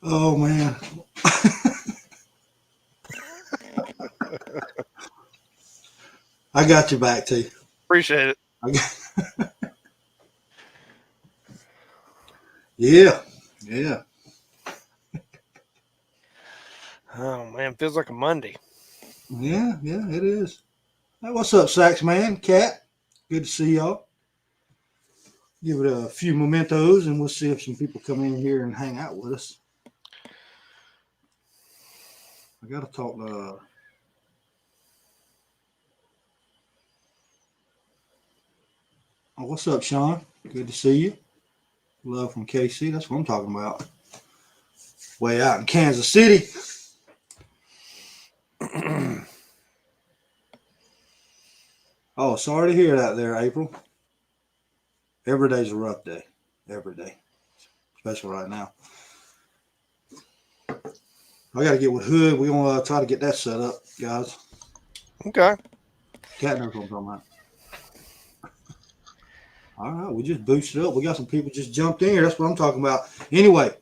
Oh man, I got your back, T. Appreciate it. I got, yeah, yeah. Oh man, feels like a Monday. Yeah, yeah, it is. Hey, what's up, Sax man? Cat, good to see y'all. Give it a few mementos, and we'll see if some people come in here and hang out with us. I got to talk to. Oh, what's up, Sean? Good to see you. Love from KC. That's what I'm talking about. Way out in Kansas City. Oh, sorry to hear that there, April. Every day's a rough day. Every day, especially right now. I got to get with Hood. We're going to try to get that set up, guys. Okay. Cat knows what I'm talking about. All right, we just boosted up. We got some people just jumped in here. That's what I'm talking about. Anyway,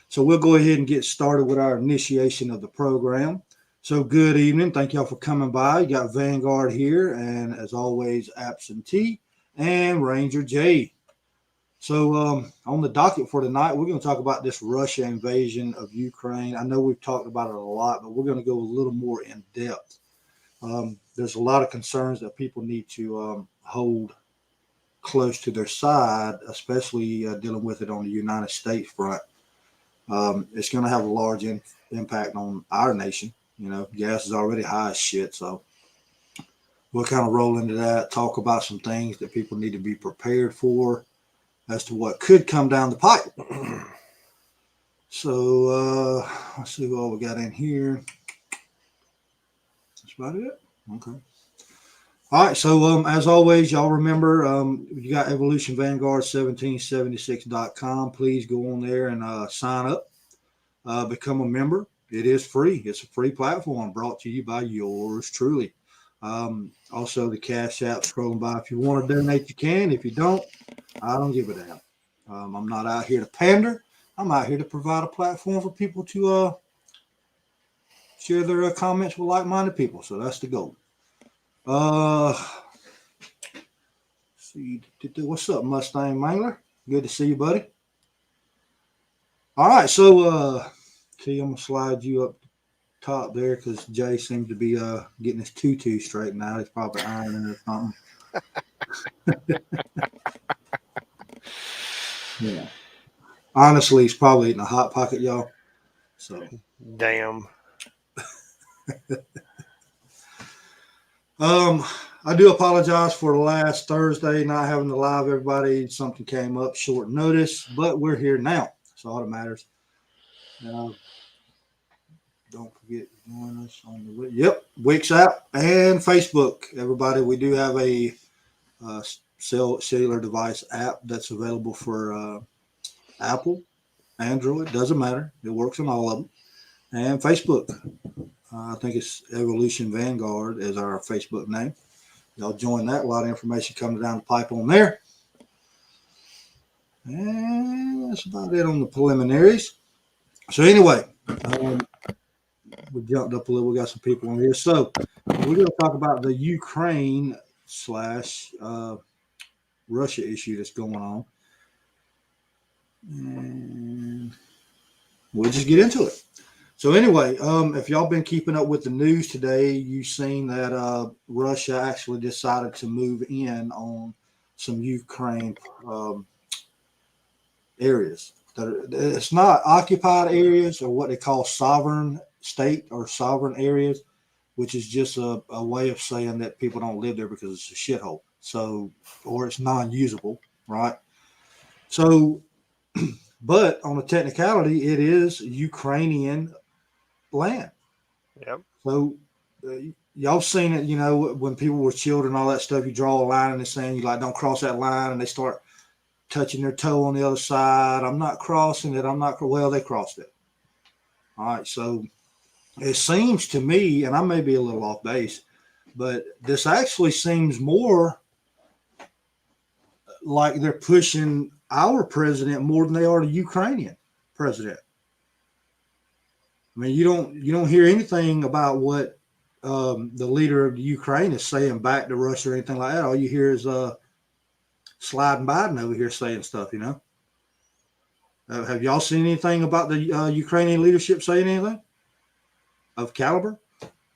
so we'll go ahead and get started with our initiation of the program. So good evening. Thank y'all for coming by. You got Vanguard here, and as always, Absentee and Ranger J. So on the docket for tonight, we're going to talk about this Russia invasion of Ukraine. I know we've talked about it a lot, but we're going to go a little more in depth. There's a lot of concerns that people need to hold close to their side, especially dealing with it on the United States front. It's going to have a large impact on our nation. You know, gas is already high as shit. So we'll kind of roll into that, talk about some things that people need to be prepared for as to what could come down the pipe. So let's see what we got in here. That's about it. Okay. All right. So as always, y'all remember you got Evolution Vanguard 1776.com. Please go on there and sign up. Become a member. It is free. It's a free platform brought to you by yours truly. Also, the Cash App scrolling by. If you want to donate, you can. If you don't, I don't give a damn. I'm not out here to pander. I'm out here to provide a platform for people to share their comments with like-minded people. So that's the goal. Uh, see, what's up, Mustang Mangler? Good to see you, buddy. All right, so see, I'm gonna slide you up top there because Jay seems to be getting his tutu straightened out. He's probably ironing or something. Yeah. Honestly, he's probably eating a hot pocket, y'all. So Damn. um I do apologize for last Thursday not having to live everybody. Something came up short notice, but we're here now. That's all that matters. Uh, don't forget to join us on the Wix app and Facebook. Everybody, we do have a cellular device app that's available for Apple, Android, doesn't matter. It works on all of them. And Facebook. I think it's Evolution Vanguard as our Facebook name. Y'all join that. A lot of information coming down the pipe on there. And that's about it on the preliminaries. So anyway, we jumped up a little. We got some people on here. So we're going to talk about the Ukraine slash Russia issue that's going on. And we'll just get into it. So anyway, if y'all been keeping up with the news today, you've seen that Russia actually decided to move in on some Ukraine areas. It's not occupied areas or what they call sovereign state or sovereign areas, which is just a way of saying that people don't live there because it's a shithole. So, or it's non-usable, right? So, but on a technicality, it is Ukrainian land. Yep. So y'all seen it, you know, when people were children, all that stuff. You draw a line in the sand. You like, don't cross that line, and they start touching their toe on the other side. I'm not crossing it. I'm not. Well, they crossed it. All right. So it seems to me, and I may be a little off base, but this actually seems more like they're pushing our president more than they are the Ukrainian president. I mean, you don't hear anything about what the leader of the Ukraine is saying back to Russia or anything like that. All you hear is sliding Biden over here saying stuff. Have y'all seen anything about the Ukrainian leadership saying anything of caliber?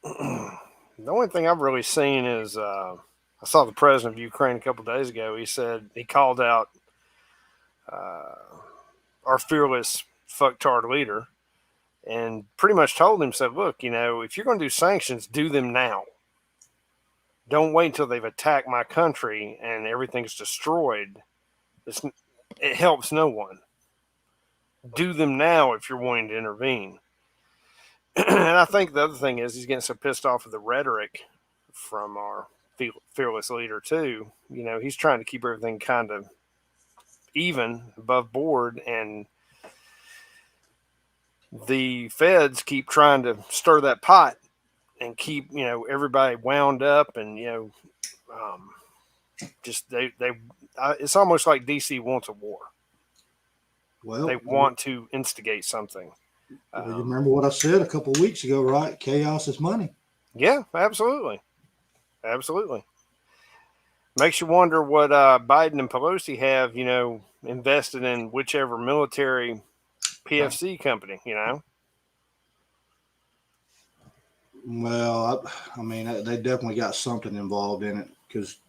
The only thing I've really seen is I saw the president of Ukraine a couple of days ago. He said he called out our fearless fucktard leader and pretty much told him, said, look, if you're going to do sanctions, do them now. Don't wait until they've attacked my country and everything's destroyed. It helps no one. Do them now if you're wanting to intervene. And I think the other thing is he's getting so pissed off with the rhetoric from our fearless leader too. He's trying to keep everything kind of even, above board, and the feds keep trying to stir that pot and keep everybody wound up, and just it's almost like DC wants a war. Well, they want to instigate something. You remember what I said a couple of weeks ago, right? Chaos is money. Yeah, absolutely. Makes you wonder what Biden and Pelosi have, invested in whichever military PFC company, Well, I mean, they definitely got something involved in it because,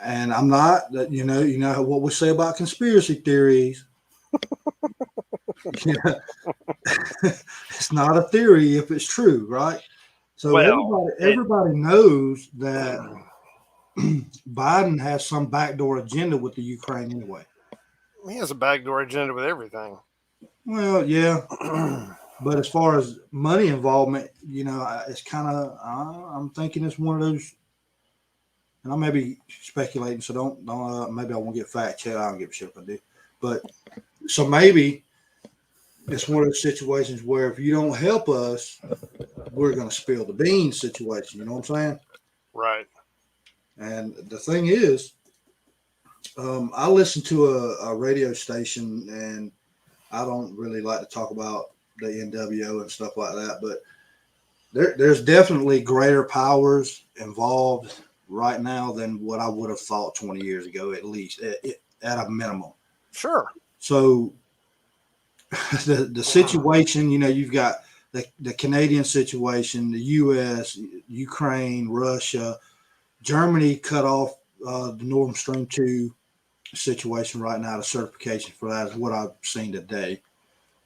and I'm not that you know what we say about conspiracy theories. It's not a theory if it's true, right? So everybody knows that Biden has some backdoor agenda with the Ukraine anyway. He has a backdoor agenda with everything. Well, yeah. But as far as money involvement, it's kind of, I'm thinking it's one of those, and I may be speculating, so don't maybe I won't get fact checked. I don't give a shit if I do. But so maybe it's one of those situations where if you don't help us, we're going to spill the beans situation. You know what I'm saying? Right. And the thing is, I listen to a radio station, and I don't really like to talk about the NWO and stuff like that, but there's definitely greater powers involved right now than what I would have thought 20 years ago, at least at a minimum. Sure. So the situation, you've got the Canadian situation, the U.S., Ukraine, Russia, Germany cut off the Nord Stream 2 situation right now. The certification for that is what I've seen today.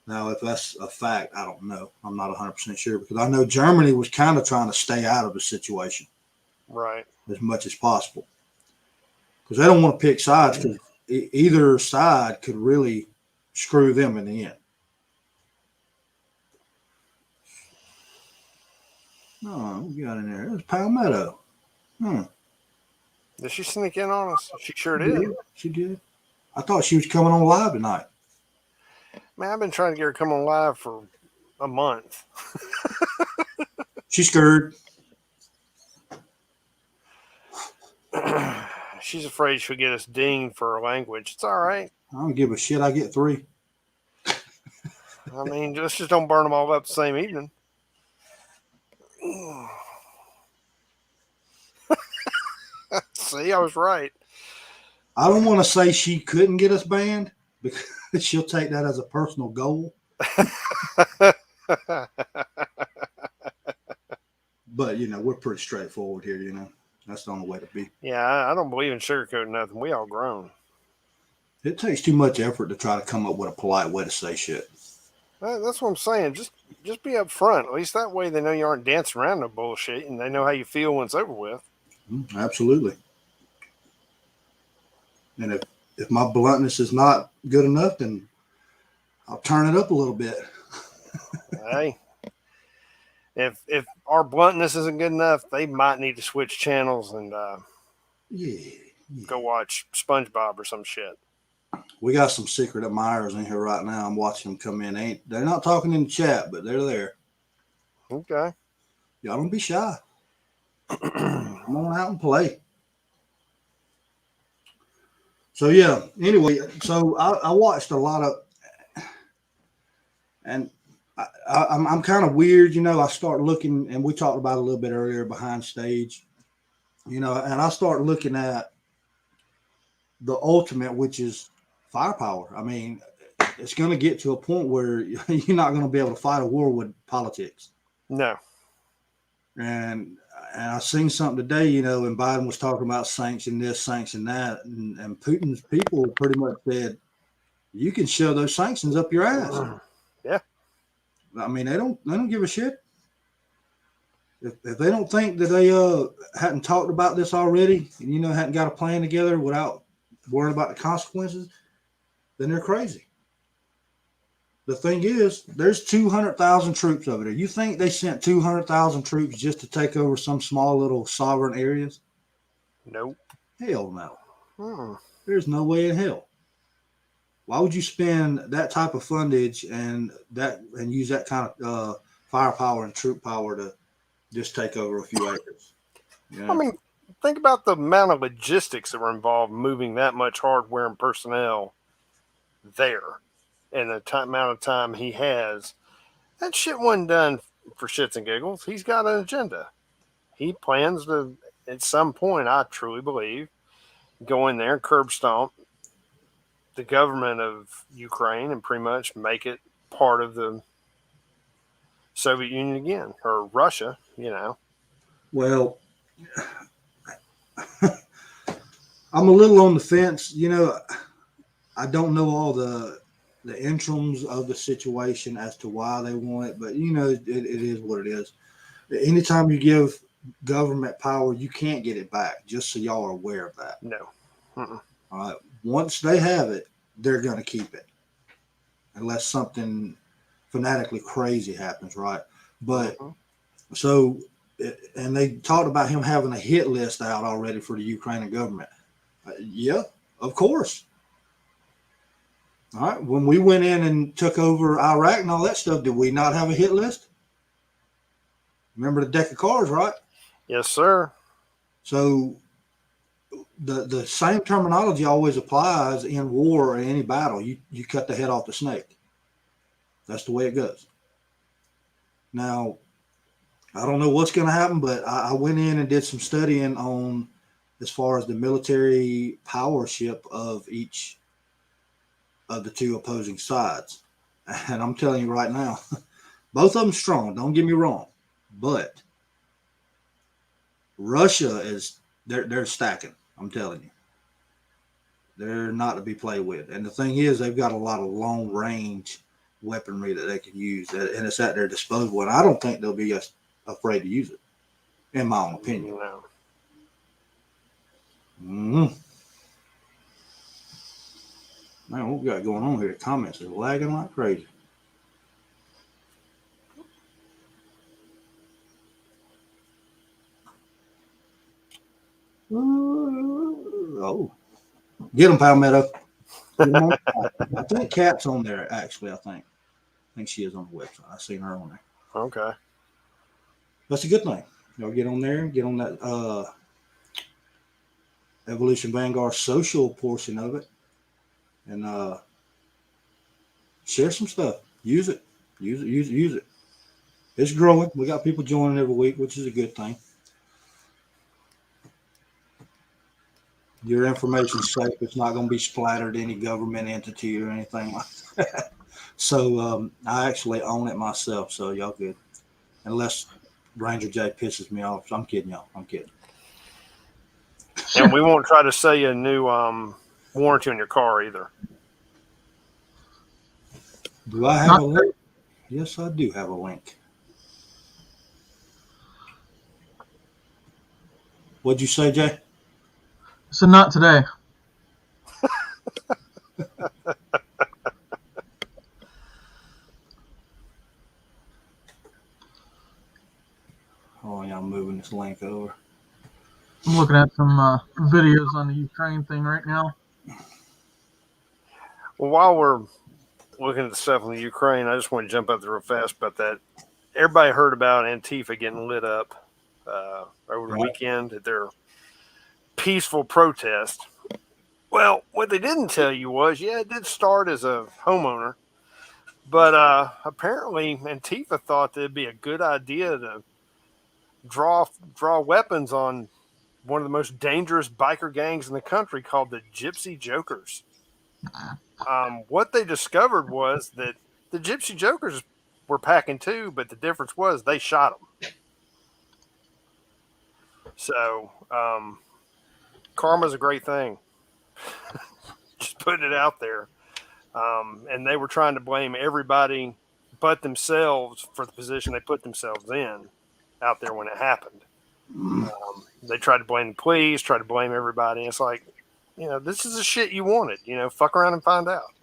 Now, if that's a fact, I don't know. I'm not 100% sure because I know Germany was kind of trying to stay out of the situation, right, as much as possible, because they don't want to pick sides because either side could really screw them in the end. Oh, we got in there. It was Palmetto. Did she sneak in on us? She sure did. She did. I thought she was coming on live tonight. Man, I've been trying to get her to come on live for a month. She's scared. She's afraid she'll get us dinged for her language. It's all right. I don't give a shit. I get 3. I mean, just don't burn them all up the same evening. See, I was right. I don't want to say she couldn't get us banned because she'll take that as a personal goal. But, we're pretty straightforward here, That's the only way to be. Yeah, I don't believe in sugarcoating nothing. We all grown. It takes too much effort to try to come up with a polite way to say shit. That's what I'm saying. Just be up front. At least that way they know you aren't dancing around no bullshit and they know how you feel when it's over with. Absolutely. And if my bluntness is not good enough, then I'll turn it up a little bit. Hey, if our bluntness isn't good enough, they might need to switch channels and go watch SpongeBob or some shit. We got some secret admirers in here right now. I'm watching them come in. They're not talking in the chat, but they're there. Okay. Y'all don't be shy. Come on out and play. So yeah. Anyway, so I watched a lot of, and I'm kind of weird, I start looking, and we talked about it a little bit earlier behind stage, and I start looking at the ultimate, which is firepower. I mean, it's going to get to a point where you're not going to be able to fight a war with politics. No. And I seen something today, and Biden was talking about sanction this, sanction that, and Putin's people pretty much said, you can shove those sanctions up your ass. Yeah. I mean, they don't give a shit. If they don't think that they hadn't talked about this already, and hadn't got a plan together without worrying about the consequences, then they're crazy. The thing is, there's 200,000 troops over there. You think they sent 200,000 troops just to take over some small little sovereign areas? Nope. Hell no. There's no way in hell. Why would you spend that type of fundage and use that kind of firepower and troop power to just take over a few acres? I mean, think about the amount of logistics that were involved moving that much hardware and personnel there, and the amount of time he has. That shit wasn't done for shits and giggles. He's got an agenda. He plans to, at some point, I truly believe, go in there and curb stomp the government of Ukraine and pretty much make it part of the Soviet Union again, or Russia, Well, I'm a little on the fence. I don't know all the interims of the situation as to why they want it, but it is what it is. Anytime you give government power, you can't get it back. Just so y'all are aware of that. No. All right. Once they have it, they're going to keep it, unless something fanatically crazy happens, right? But so, and they talked about him having a hit list out already for the Ukrainian government. Yeah, of course. All right. When we went in and took over Iraq and all that stuff, did we not have a hit list? Remember the deck of cards, right? Yes, sir. So the same terminology always applies in war or any battle. You cut the head off the snake. That's the way it goes. Now, I don't know what's going to happen, but I went in and did some studying on as far as the military powership of each of the two opposing sides. And I'm telling you right now, both of them strong. Don't get me wrong, but Russia is they're stacking. I'm telling you, they're not to be played with. And the thing is, they've got a lot of long range weaponry that they can use, and it's at their disposal. And I don't think they'll be afraid to use it, in my own opinion. No. Man, what we got going on here? The comments are lagging like crazy. Oh, get them, Palmetto. I think Kat's on there, actually. I think she is on the website. I've seen her on there. Okay. That's a good thing. Y'all get on there, get on that Evolution Vanguard social portion of it, and share some stuff. Use it. It's growing. We got people joining every week, which is a good thing. Your information's safe. It's not going to be splattered any government entity or anything like that. So I actually own it myself, so y'all good. Unless Ranger J pisses me off. I'm kidding y'all. I'm kidding. And we won't try to sell you a new warranty on your car either. Do I have a link? Yes, I do have a link. What'd you say, Jay? So not today. Oh, yeah, I'm moving this link over. I'm looking at some videos on the Ukraine thing right now. Well, while we're looking at the stuff in the Ukraine, I just want to jump up there real fast about that. Everybody heard about Antifa getting lit up over the weekend at their peaceful protest. Well, what they didn't tell you was, it did start as a homeowner But apparently, Antifa thought that it'd be a good idea to draw weapons on one of the most dangerous biker gangs in the country, called the Gypsy Jokers. What they discovered was that the Gypsy Jokers were packing too, but the difference was they shot them. So karma's a great thing. Just putting it out there. And they were trying to blame everybody but themselves for the position they put themselves in out there when it happened. They tried to blame the police, tried to blame everybody. And it's like, this is the shit you wanted. Fuck around and find out.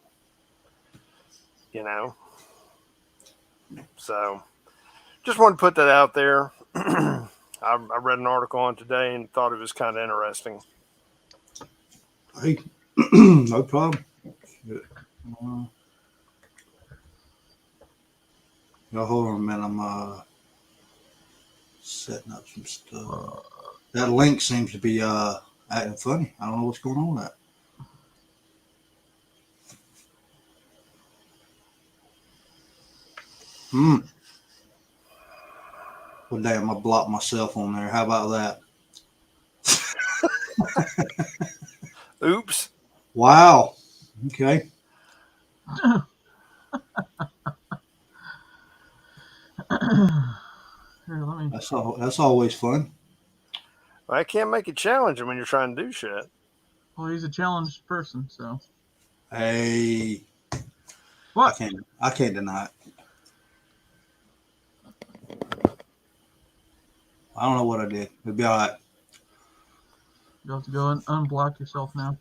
So just wanted to put that out there. I read an article on today and thought it was kind of interesting. Hey, no problem. Y'all hold on a minute. I'm setting up some stuff. That link seems to be acting funny. I don't know what's going on with that. Well, damn, I blocked myself on there. How about that? Oops. Wow. Okay. Here, That's always fun. I can't make it challenging when you're trying to do shit. Well, he's a challenged person, so. Hey. What? I can't deny it. I don't know what I did. It'll be all right. You have to go and unblock yourself now.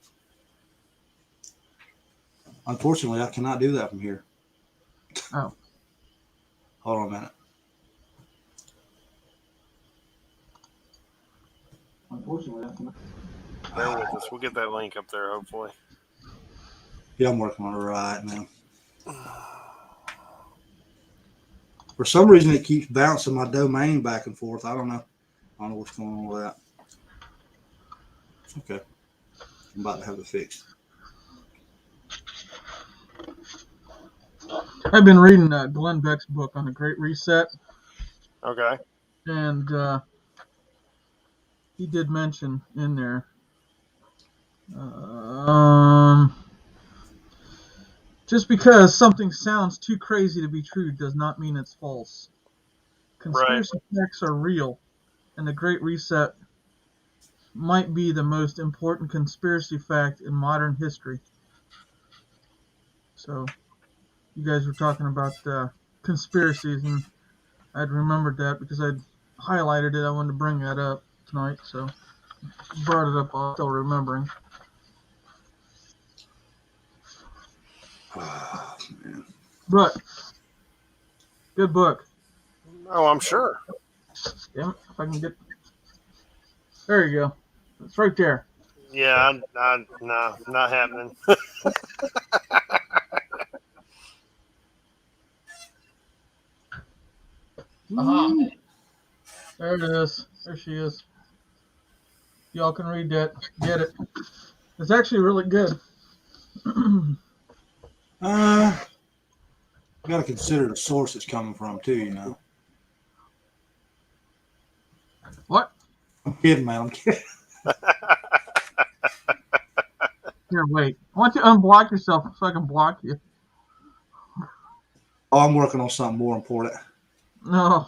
Unfortunately, I cannot do that from here. Oh. Hold on a minute. Unfortunately, I cannot. Bear with us. We'll get that link up there, hopefully. Yeah, I'm working on it right now. For some reason, it keeps bouncing my domain back and forth. I don't know what's going on with that. Okay. I'm about to have it fixed. I've been reading Glenn Beck's book on the Great Reset. Okay. And he did mention in there just because something sounds too crazy to be true does not mean it's false. Conspiracy facts are real, and the Great Reset might be the most important conspiracy fact in modern history. So, you guys were talking about conspiracies, and I'd remembered that because I'd highlighted it. I wanted to bring that up tonight, so brought it up while still remembering. Oh, man. But good book. Oh, I'm sure. Damn it, if I can get. There you go. It's right there. Yeah, no, not happening. Aha. There it is. There she is. Y'all can read that. Get it. It's actually really good. Got to consider the source it's coming from too. What? I'm kidding, man. I'm kidding. Here, wait. I want you to unblock yourself so I can block you. Oh, I'm working on something more important. No.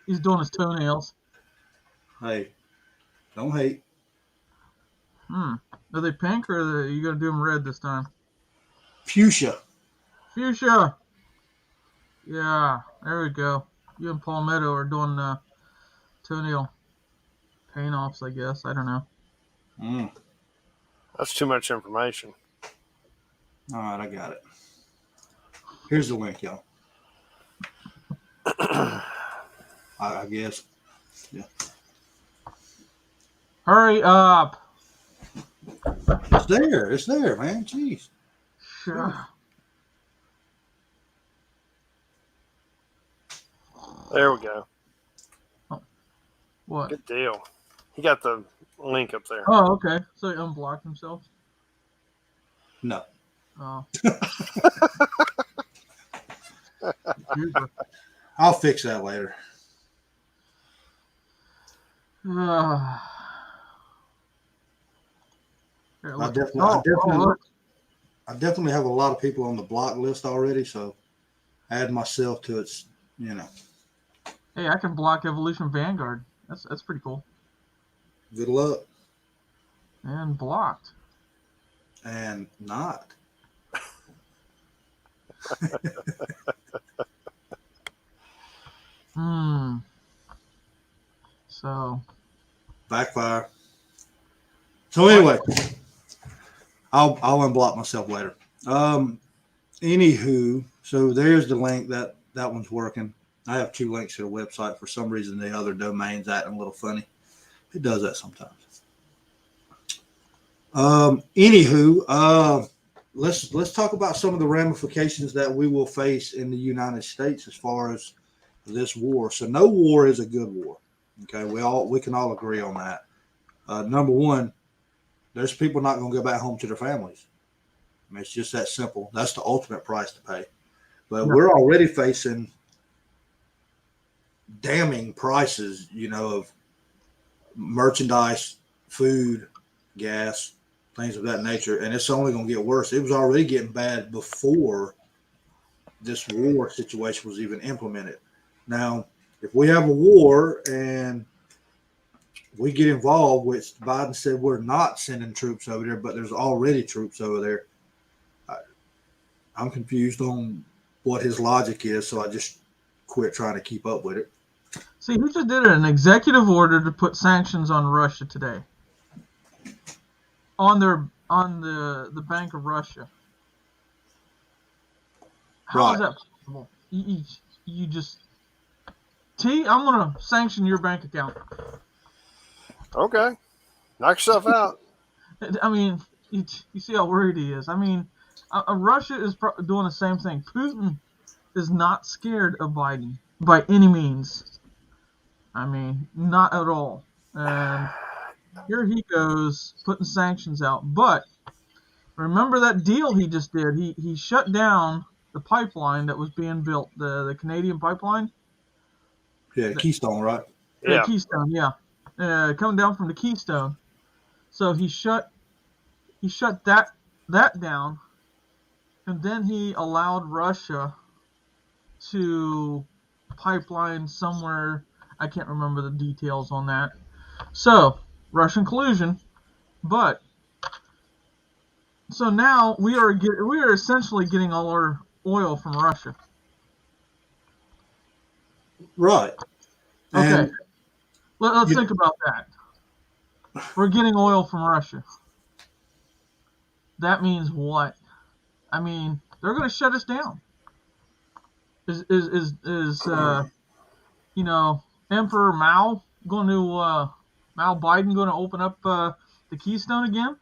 He's doing his toenails. Hey, don't hate. Are they pink or are you going to do them red this time? Fuchsia. Fuchsia. Yeah, there we go. You and Palmetto are doing toenail paint-offs, I guess. I don't know. That's too much information. All right, I got it. Here's the link, y'all. I guess. Yeah. Hurry up. It's there. It's there, man. Jeez. Sure. There we go. Oh. What? Good deal. He got the link up there. Oh, okay. So he unblocked himself? No. Oh. Uber. I'll fix that later. Uh, here, I look. definitely, Look. I definitely have a lot of people on the block list already. So add myself to its, you know, Hey, I can block Evolution Vanguard. That's pretty cool. good luck And blocked. and not. So Backfire. So anyway, I'll unblock myself later. Anywho, so there's the link that one's working. I have 2 links to the website. For some reason, the other domain's acting a little funny. It does that sometimes. Anywho, let's talk about some of the ramifications that we will face in the United States as far as this war. So no war is a good war. Okay, we can all agree on that. Number one, there's people not going to go back home to their families. I mean, it's just that simple. That's the ultimate price to pay. But Yeah. we're already facing damning prices, you know, of merchandise, food, gas, things of that nature. And it's only going to get worse. It was already getting bad before this war situation was even implemented. Now, if we have a war and we get involved, which Biden said we're not sending troops over there, but there's already troops over there, I'm confused on what his logic is, so I just quit trying to keep up with it. see, he just did an executive order to put sanctions on Russia today. On the Bank of Russia. How is that possible? You just I'm gonna sanction your bank account. Okay. Knock yourself out. I mean, you see how worried he is. I mean, Russia is doing the same thing. Putin is not scared of Biden by any means. I mean, not at all. And here he goes putting sanctions out. But remember that deal he just did? He shut down the pipeline that was being built, the Canadian pipeline. Yeah, Keystone, right? Yeah. Keystone, yeah. Coming down from the Keystone. So he shut that down, and then he allowed Russia to pipeline somewhere. I can't remember the details on that. So Russian collusion, but so now we are essentially getting all our oil from Russia. Right. Okay, And let's think about that. We're getting oil from Russia. That means what? I mean, they're going to shut us down. Is you know, Emperor Mao Biden going to open up the Keystone again?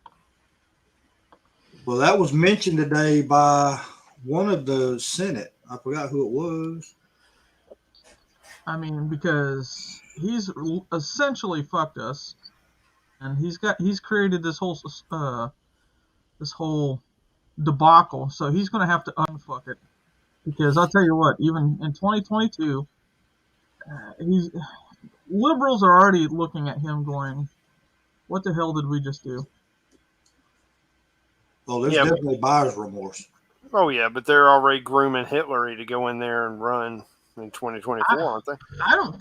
well, that was mentioned today by one of the Senate. I forgot who it was. I mean, because he's essentially fucked us, and he's created this whole debacle. So he's going to have to unfuck it. Because I'll tell you what, even in 2022, liberals are already looking at him going, "What the hell did we just do?" Well, there's definitely buyer's remorse. Oh yeah, but they're already grooming Hitler to go in there and run in 2024, aren't they? I don't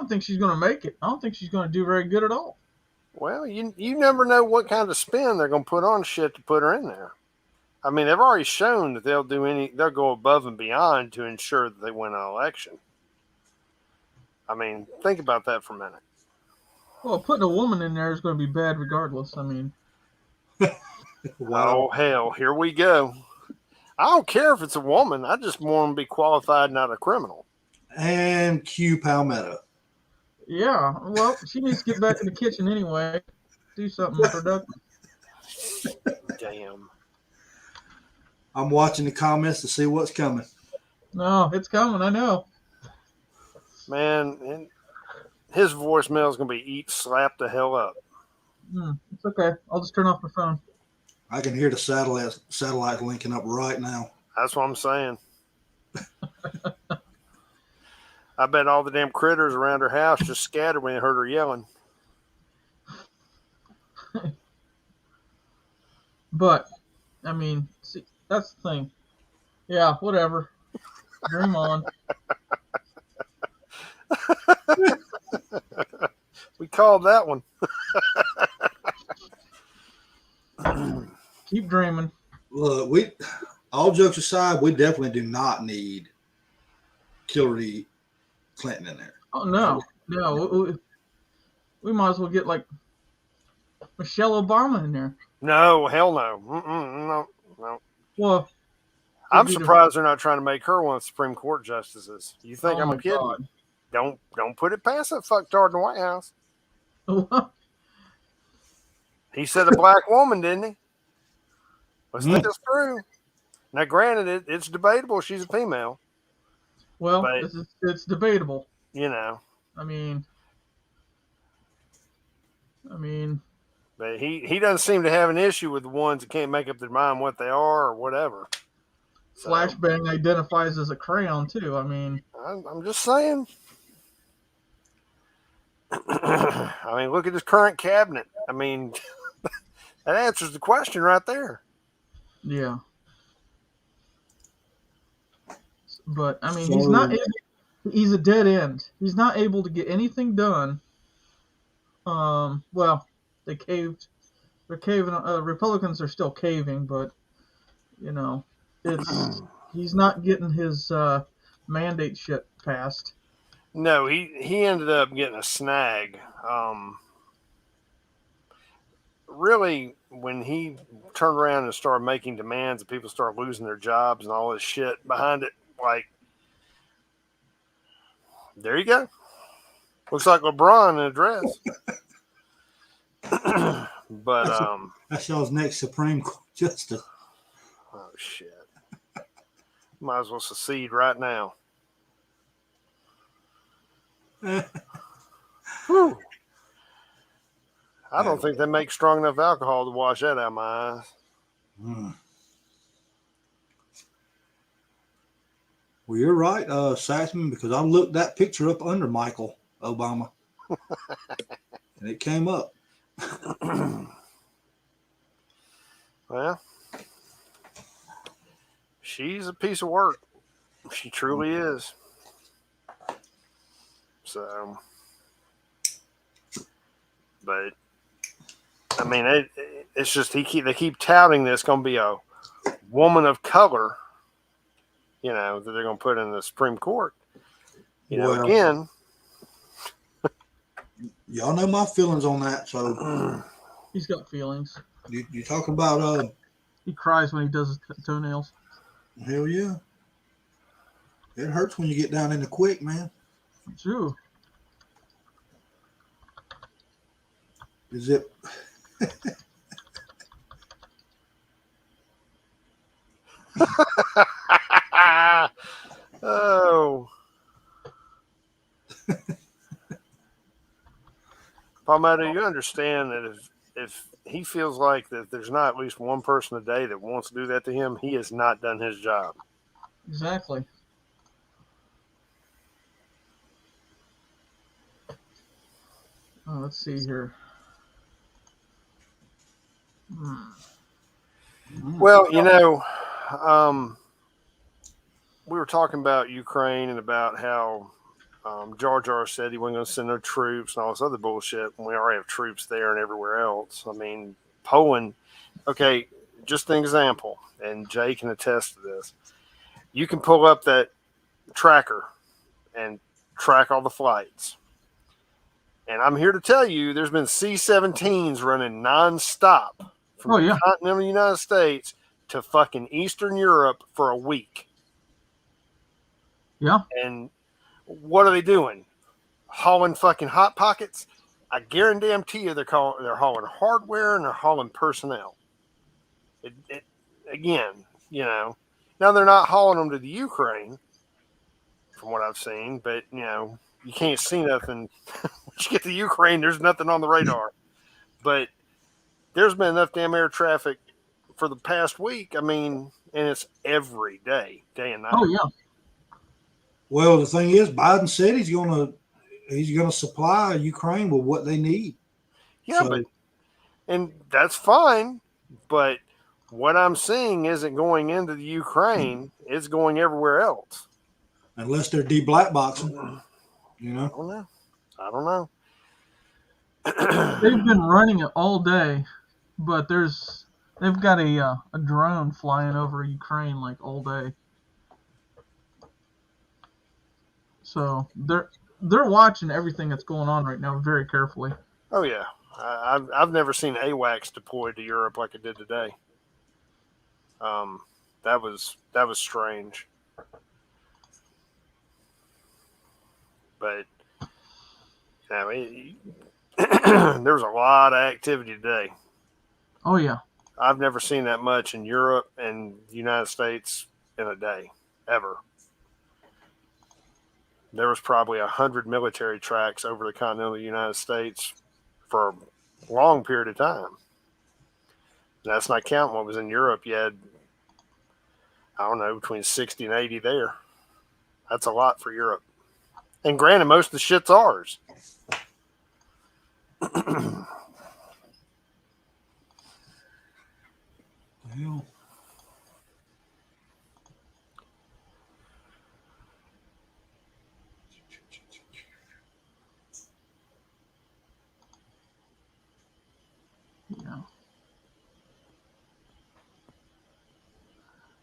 think she's going to make it. I don't think she's going to do very good at all. Well, you never know what kind of spin they're going to put on shit to put her in there. I mean, they've already shown that they'll go above and beyond to ensure that they win an election. I mean, think about that for a minute. Well, putting a woman in there is going to be bad regardless. I mean, wow. Oh hell, here we go. I don't care if it's a woman. I just want them to be qualified, not a criminal. And cue Palmetto. Yeah, well, she needs to get back in the kitchen anyway. Do something productive. Damn. I'm watching the comments to see what's coming. No, it's coming. I know. Man, and his voicemail is going to be slap the hell up. It's okay. I'll just turn off my phone. I can hear the satellite linking up right now. That's what I'm saying. I bet all the damn critters around her house just scattered when they heard her yelling. But, I mean, see, that's the thing. Yeah, whatever. Dream on. We called that one. Keep dreaming. Look, all jokes aside, we definitely do not need Hillary Clinton in there. Oh, no. No. We might as well get, like, Michelle Obama in there. No, hell no. No. Well, I'm surprised they're not trying to make her one of the Supreme Court justices. You think I'm kidding? God. Don't put it past that fucktard in the White House. He said a black woman, didn't he? Let's think this through. Now, granted, it's debatable she's a female. Well, but, it's debatable. You know. I mean, but he doesn't seem to have an issue with the ones that can't make up their mind what they are or whatever. So, Flashbang identifies as a crayon too. I mean, I'm just saying. I mean, look at his current cabinet. I mean, that answers the question right there. Yeah. But I mean, So, he's a dead end. He's not able to get anything done. Well, they caved. They're caving. Republicans are still caving, but you know, he's not getting his mandate shit passed. No, he ended up getting a snag. Really, when he turned around and started making demands and people started losing their jobs and all this shit behind it, like, there you go. Looks like LeBron in a dress. But that's y'all's next Supreme Court justice. Oh shit! Might as well secede right now. Whew. I don't think they make strong enough alcohol to wash that out of my eyes. Well, you're right, Saxman, because I looked that picture up under Michael Obama, and it came up. Well, she's a piece of work. She truly is. So, but I mean, it's just they keep touting this going to be a woman of color, you know, that they're going to put in the Supreme Court. You know, again, y'all know my feelings on that. So he's got feelings. You talking about he cries when he does his toenails. Hell yeah. It hurts when you get down in the quick, man. True. Is it? Oh. Palmetto, you understand that if he feels like that there's not at least one person a day that wants to do that to him, he has not done his job. Exactly. Let's see here. Well, you know, we were talking about Ukraine and about how Jar Jar said he wasn't going to send no troops and all this other bullshit when we already have troops there and everywhere else. I mean, Poland, okay, just an example, and Jay can attest to this. You can pull up that tracker and track all the flights. And I'm here to tell you there's been C-17s running nonstop from the continental United States to fucking Eastern Europe for a week. Yeah. And what are they doing? Hauling fucking Hot Pockets? I guarantee you they're hauling hardware and they're hauling personnel. Again, you know, now they're not hauling them to the Ukraine, from what I've seen, but, you know, you can't see nothing. Once you get to Ukraine, there's nothing on the radar. But there's been enough damn air traffic for the past week. I mean, and it's every day, day and night. Oh yeah. Well, the thing is, Biden said he's gonna supply Ukraine with what they need. Yeah, So- but and that's fine. But what I'm seeing isn't going into the Ukraine; it's going everywhere else. Unless they're de-black boxing, you I know. don't know. I don't know. They've been running it all day, but they've got a drone flying over Ukraine like all day. So they're watching everything that's going on right now very carefully. Oh yeah, I've never seen AWACS deployed to Europe like it did today. That was strange. But there was a lot of activity today. Oh yeah. I've never seen that much in Europe and the United States in a day, ever. There was probably 100 military tracks over the continental United States for a long period of time. That's not counting what was in Europe. You had, I don't know, between 60 and 80 there. That's a lot for Europe. And granted, most of the shit's ours. Well, Yeah.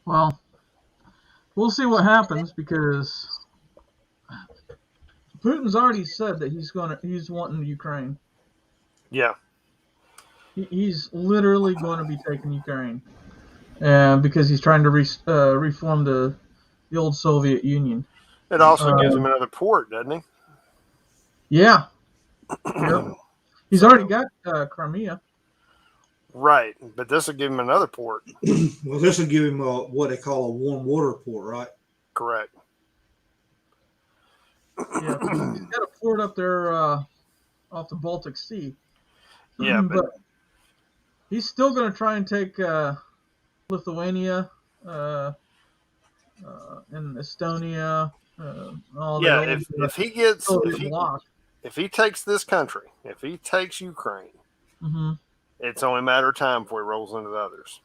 Well, we'll see what happens because Putin's already said that he's wanting Ukraine. Yeah. He's literally going to be taking Ukraine, because he's trying to reform the old Soviet Union. It also gives him another port, doesn't he? Yeah. Yep. He's already got Crimea. Right. But this will give him another port. well, this will give him what they call a warm water port, right? Correct. Yeah. He's got a port up there off the Baltic Sea. Yeah, but he's still going to try and take Lithuania and Estonia. All yeah, that if he takes this country, if he takes Ukraine, mm-hmm. it's only a matter of time before he rolls into the others.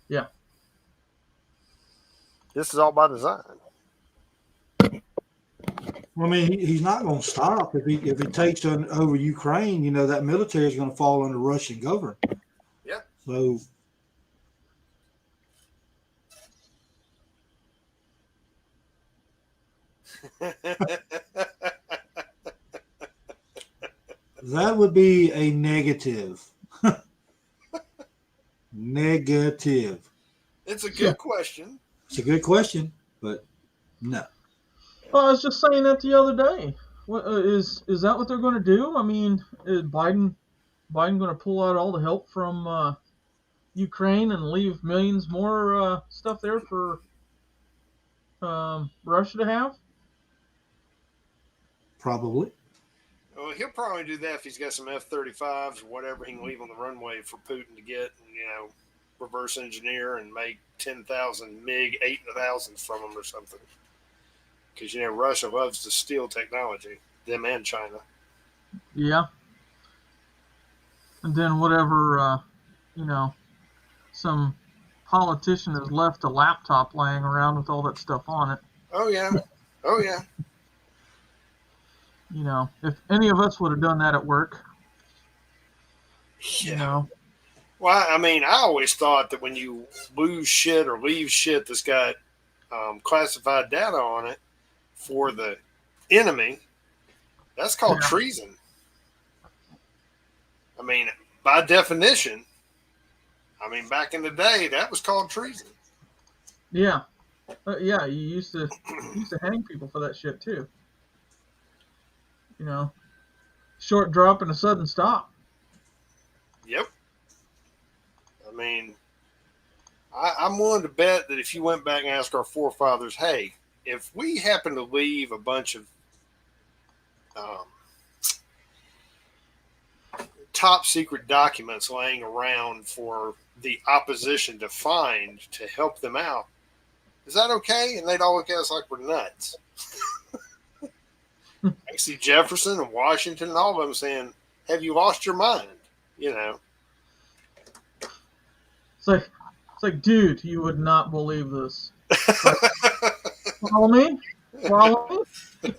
Yeah. This is all by design. Well, I mean, he's not going to stop if he takes over Ukraine. You know, that military is going to fall under Russian government. Yeah. So. That would be a negative. Negative. It's a good question. It's a good question, but no. Well, I was just saying that the other day. What, is that what they're going to do? I mean, is Biden going to pull out all the help from Ukraine and leave millions more stuff there for Russia to have? Probably. Well, he'll probably do that if he's got some F-35s or whatever he can leave on the runway for Putin to get, and, reverse engineer and make 10,000 MiG-8,000s from them or something. Because, Russia loves to steal technology, them and China. Yeah. And then whatever, some politician has left a laptop laying around with all that stuff on it. Oh, yeah. Oh, yeah. If any of us would have done that at work, Yeah. Well, I mean, I always thought that when you lose shit or leave shit that's got classified data on it for the enemy, that's called treason. I mean, by definition, back in the day, that was called treason. Yeah. Yeah, you used to hang people for that shit too. Short drop and a sudden stop. Yep. I'm willing to bet that if you went back and asked our forefathers, hey, if we happen to leave a bunch of top secret documents laying around for the opposition to find to help them out. Is that okay? And they'd all look at us like we're nuts. I see Jefferson and Washington and all of them saying, have you lost your mind? You know. It's like, dude, you would not believe this. Like, follow me? Follow me?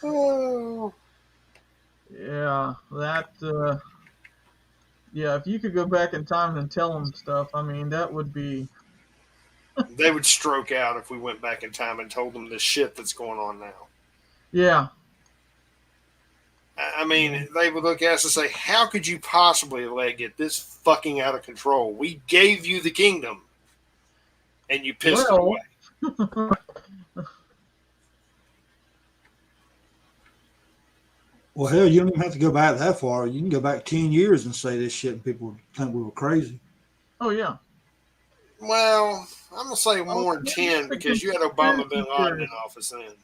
Oh. Yeah, yeah, if you could go back in time and tell them stuff, I mean, that would be... They would stroke out if we went back in time and told them the shit that's going on now. Yeah. I mean, they would look at us and say, how could you possibly let it get this fucking out of control? We gave you the kingdom, and you pissed it away. Well, hell, you don't even have to go back that far. You can go back 10 years and say this shit, and people would think we were crazy. Oh, yeah. Well, I'm going to say more than 10 because you had Obama bin Laden in office then.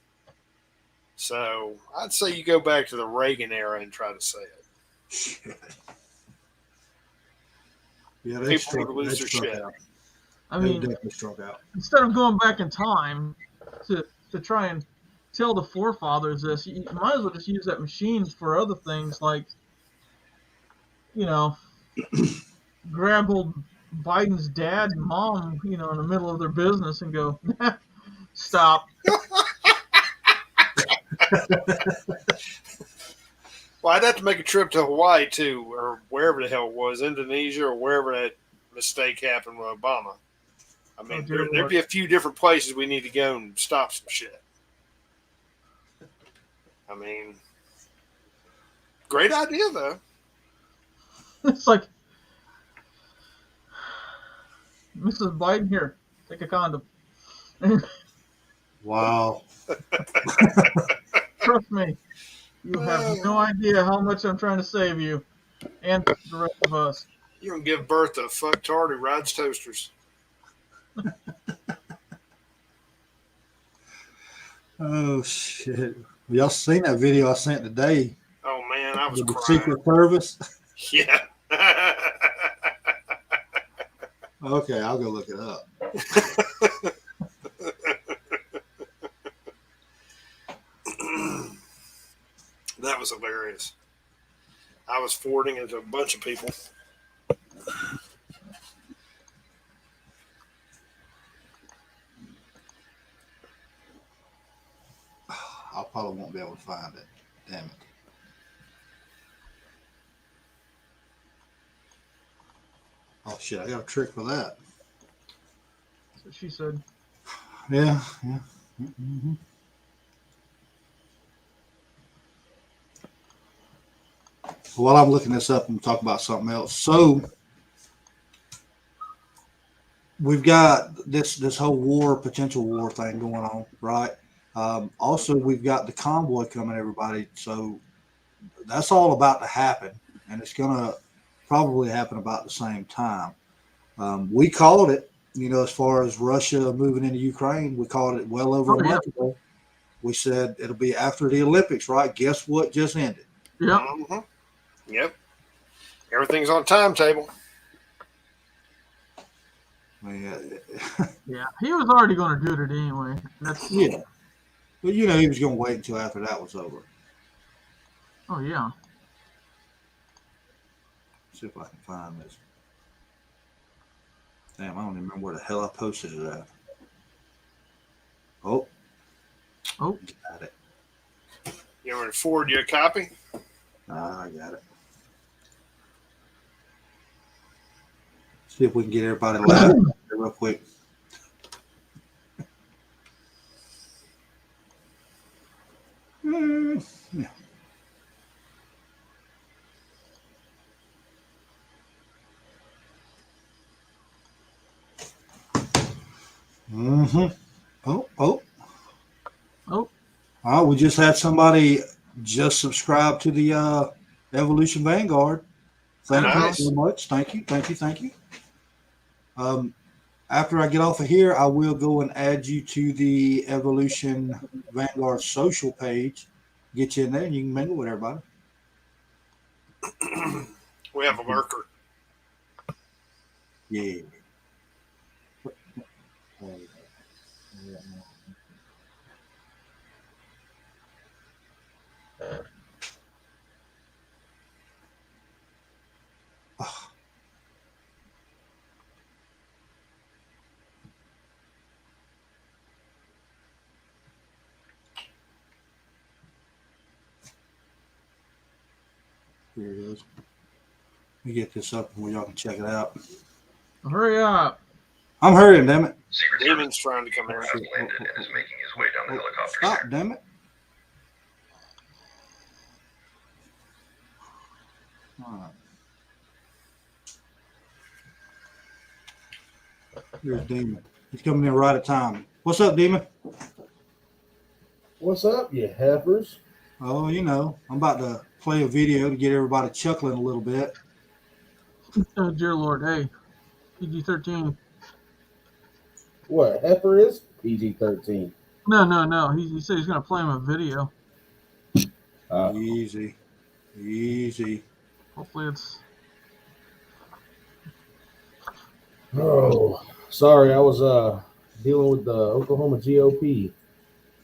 So I'd say you go back to the Reagan era and try to say it. Shit. Yeah, People would lose their shit. Out. I mean, definitely struck out. Instead of going back in time to try and tell the forefathers this, you might as well just use that machine for other things like, grab old Biden's dad and mom, in the middle of their business and go, stop. Well, I'd have to make a trip to Hawaii too, or wherever the hell it was, Indonesia, or wherever that mistake happened with Obama. I mean, there'd be a few different places we need to go and stop some shit. I mean, great idea though. It's like, Mrs. Biden, here, take a condom. Wow. Trust me, you have no idea how much I'm trying to save you and the rest of us. You're going to give birth to a fucktard who rides toasters. Oh, shit. Y'all seen that video I sent today? Oh, man, I was with the crying. Secret Service? Yeah. Okay, I'll go look it up. That was hilarious. I was forwarding it to a bunch of people. I probably won't be able to find it. Damn it. Oh, shit, I got a trick for that. That's what she said. Yeah. Mm-hmm. While I'm looking this up, I'm talking about something else. So we've got this whole potential war thing going on, right? Also, we've got the convoy coming, everybody. So that's all about to happen, and it's going to probably happen about the same time. We called it, as far as Russia moving into Ukraine, we called it well over a month ago. We said it'll be after the Olympics, right? Guess what just ended? Yeah. Mm-hmm. Yep. Everything's on timetable. Yeah, he was already going to do it anyway. Yeah. But, he was going to wait until after that was over. Oh, yeah. See if I can find this. Damn, I don't even remember where the hell I posted it at. Oh. Got it. You want me to forward you a copy? I got it. See if we can get everybody laughing real quick. Yeah. Mm-hmm. Oh. We just had somebody just subscribe to the Evolution Vanguard. Thank you so much. Thank you. After I get off of here, I will go and add you to the Evolution Vanguard social page. Get you in there and you can mingle with everybody. We have a lurker. Yeah. Here it is. Let me get this up where y'all can check it out. Hurry up. I'm hurrying, damn it. Secret Service Demon's trying to come in. has landed and is making his way down the helicopter Stop, stairs. damn it. All right. Here's Demon. He's coming in right at time. What's up, Demon? What's up, you heifers? Oh, you know, I'm about to play a video to get everybody chuckling a little bit. Oh, dear Lord. Hey, PG-13. What, heifer is PG-13? No. He said he's going to play him a video. Easy. Easy. Hopefully it's... Oh, sorry, I was dealing with the Oklahoma GOP,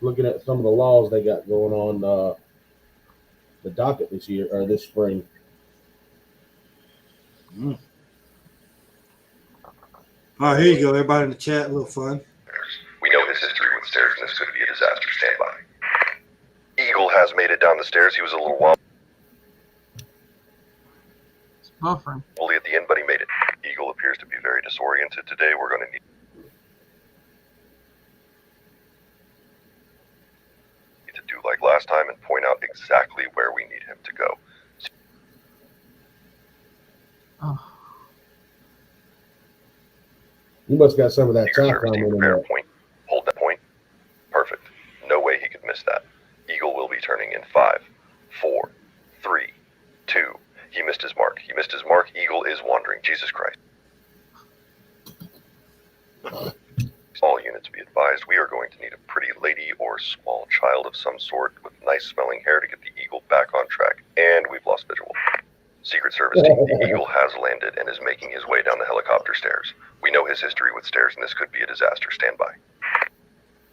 looking at some of the laws they got going on the docket this year or this spring. All right, here you go. Everybody in the chat, a little fun. We know his history with stairs, and this could be a disaster. Stand by. Eagle has made it down the stairs. He was a little wobbly It's buffering. at the end, but he made it. Eagle appears to be very disoriented today. We're going to need to do like last time and point out exactly where we need him to go. Oh, You must got some of that Secret time Service team, in prepare there. a point. Hold that point. Perfect. No way he could miss that. Eagle will be turning in 5, 4, 3, 2. He missed his mark. He missed his mark. Eagle is wandering. Jesus Christ. All units be advised, we are going to need a pretty lady or small child of some sort with nice smelling hair to get the Eagle back on track. And we've lost visual. Secret Service team, the Eagle has landed and is making his way down the helicopter stairs. We know his history with stairs, and this could be a disaster. Stand by.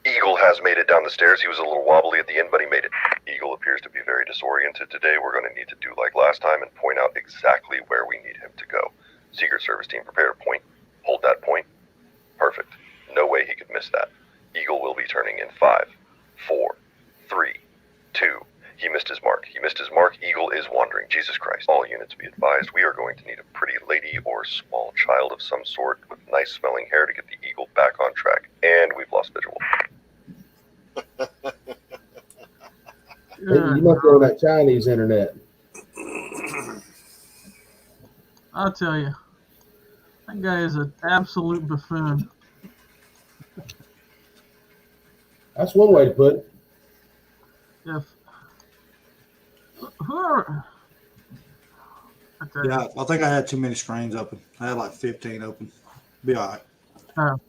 Eagle has made it down the stairs. He was a little wobbly at the end, but he made it. Eagle appears to be very disoriented today. We're going to need to do like last time and point out exactly where we need him to go. Secret Service team, prepare a point. Hold that point. Perfect. No way he could miss that. Eagle will be turning in 5, 4, 3, 2. He missed his mark. He missed his mark. Eagle is wandering. Jesus Christ. All units be advised, we are going to need a pretty lady or small child of some sort with nice smelling hair to get the Eagle back on track. And we've lost visual. You must go on that Chinese internet. I'll tell you. That guy is an absolute buffoon. That's one way to put it. If whoever, I tell you, Yeah, I think I had too many screens open. I had like 15 open. Be all right.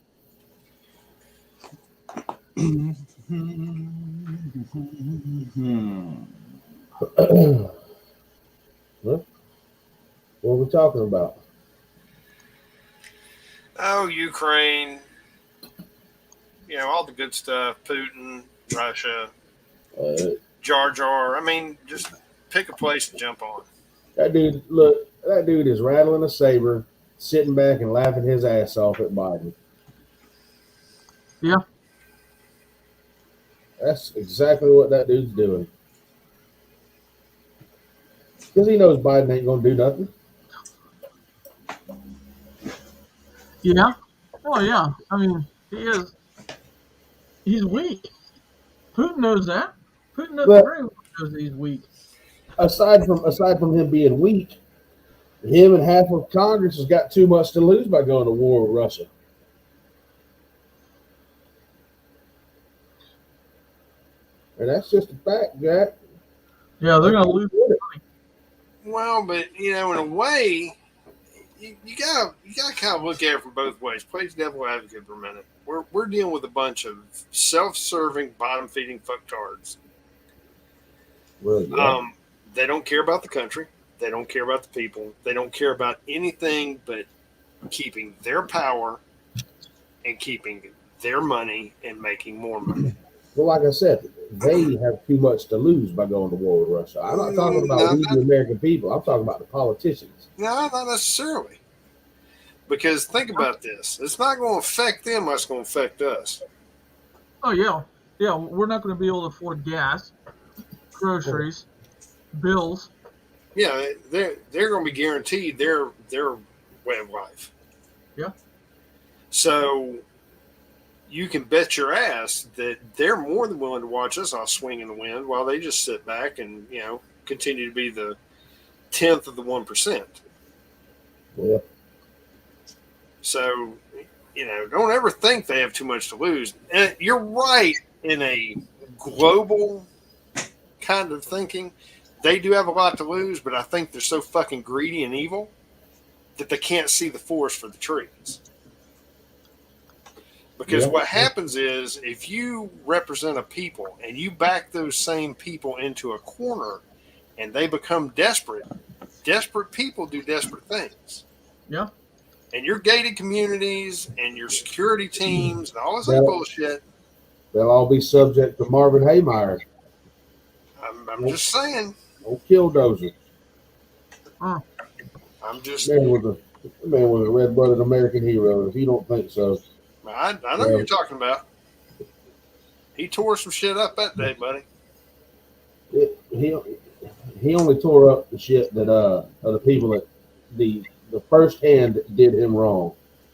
What are we talking about? Oh, Ukraine. You know, all the good stuff. Putin, Russia, Jar Jar. I mean, just pick a place to jump on. That dude is rattling a saber, sitting back and laughing his ass off at Biden. Yeah. That's exactly what that dude's doing. Because he knows Biden ain't going to do nothing. Yeah. Oh, yeah. I mean, he's weak. Putin knows that. Putin knows But- very well knows he's weak. Aside from him being weak, him and half of Congress has got too much to lose by going to war with Russia. And that's just a fact, Jack. Yeah, they're going to lose. Well, but you know, in a way, you gotta kind of look at it from both ways. Play devil advocate for a minute. We're dealing with a bunch of self-serving, bottom-feeding fucktards. Well, yeah. They don't care about the country. They don't care about the people. They don't care about anything but keeping their power and keeping their money and making more money. Well, like I said, they have too much to lose by going to war with Russia. I'm not talking about we, the American people. I'm talking about the politicians. No, not necessarily. Because think about this. It's not going to affect them. It's going to affect us. Oh yeah, yeah. We're not going to be able to afford gas, groceries, bills. Yeah, they're going to be guaranteed their way of life. Yeah. So you can bet your ass that they're more than willing to watch us all swing in the wind while they just sit back and, you know, continue to be the 10th of the 1%. Yeah. So, you know, don't ever think they have too much to lose. And you're right in a global kind of thinking. They do have a lot to lose, but I think they're so fucking greedy and evil that they can't see the forest for the trees. Because what happens is if you represent a people and you back those same people into a corner and they become desperate, desperate people do desperate things. Yeah. And your gated communities and your security teams and all this other bullshit. They'll all be subject to Marvin Haymeyer. I'm just saying. Old Killdozer. I'm just. Man was a red-blooded American hero. If you don't think so. I know what you're talking about. He tore some shit up that day, buddy. He only tore up the shit that of the people that the first hand did him wrong.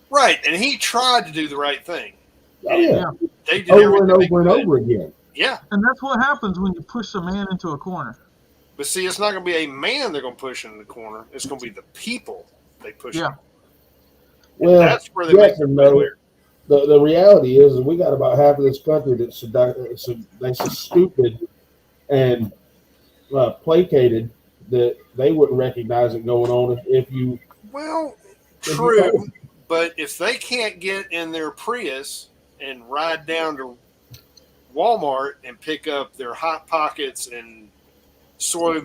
Right, and he tried to do the right thing. Oh yeah. They did over and over and over again. Yeah. And that's what happens when you push a man into a corner. But see, it's not going to be a man they're going to push in the corner. It's going to be the people they push. Yeah. Well, that's where they make it clear. The reality is we got about half of this country that's so stupid and placated that they wouldn't recognize it going on if you. Well, true, but if they can't get in their Prius and ride down to Walmart and pick up their Hot Pockets and soy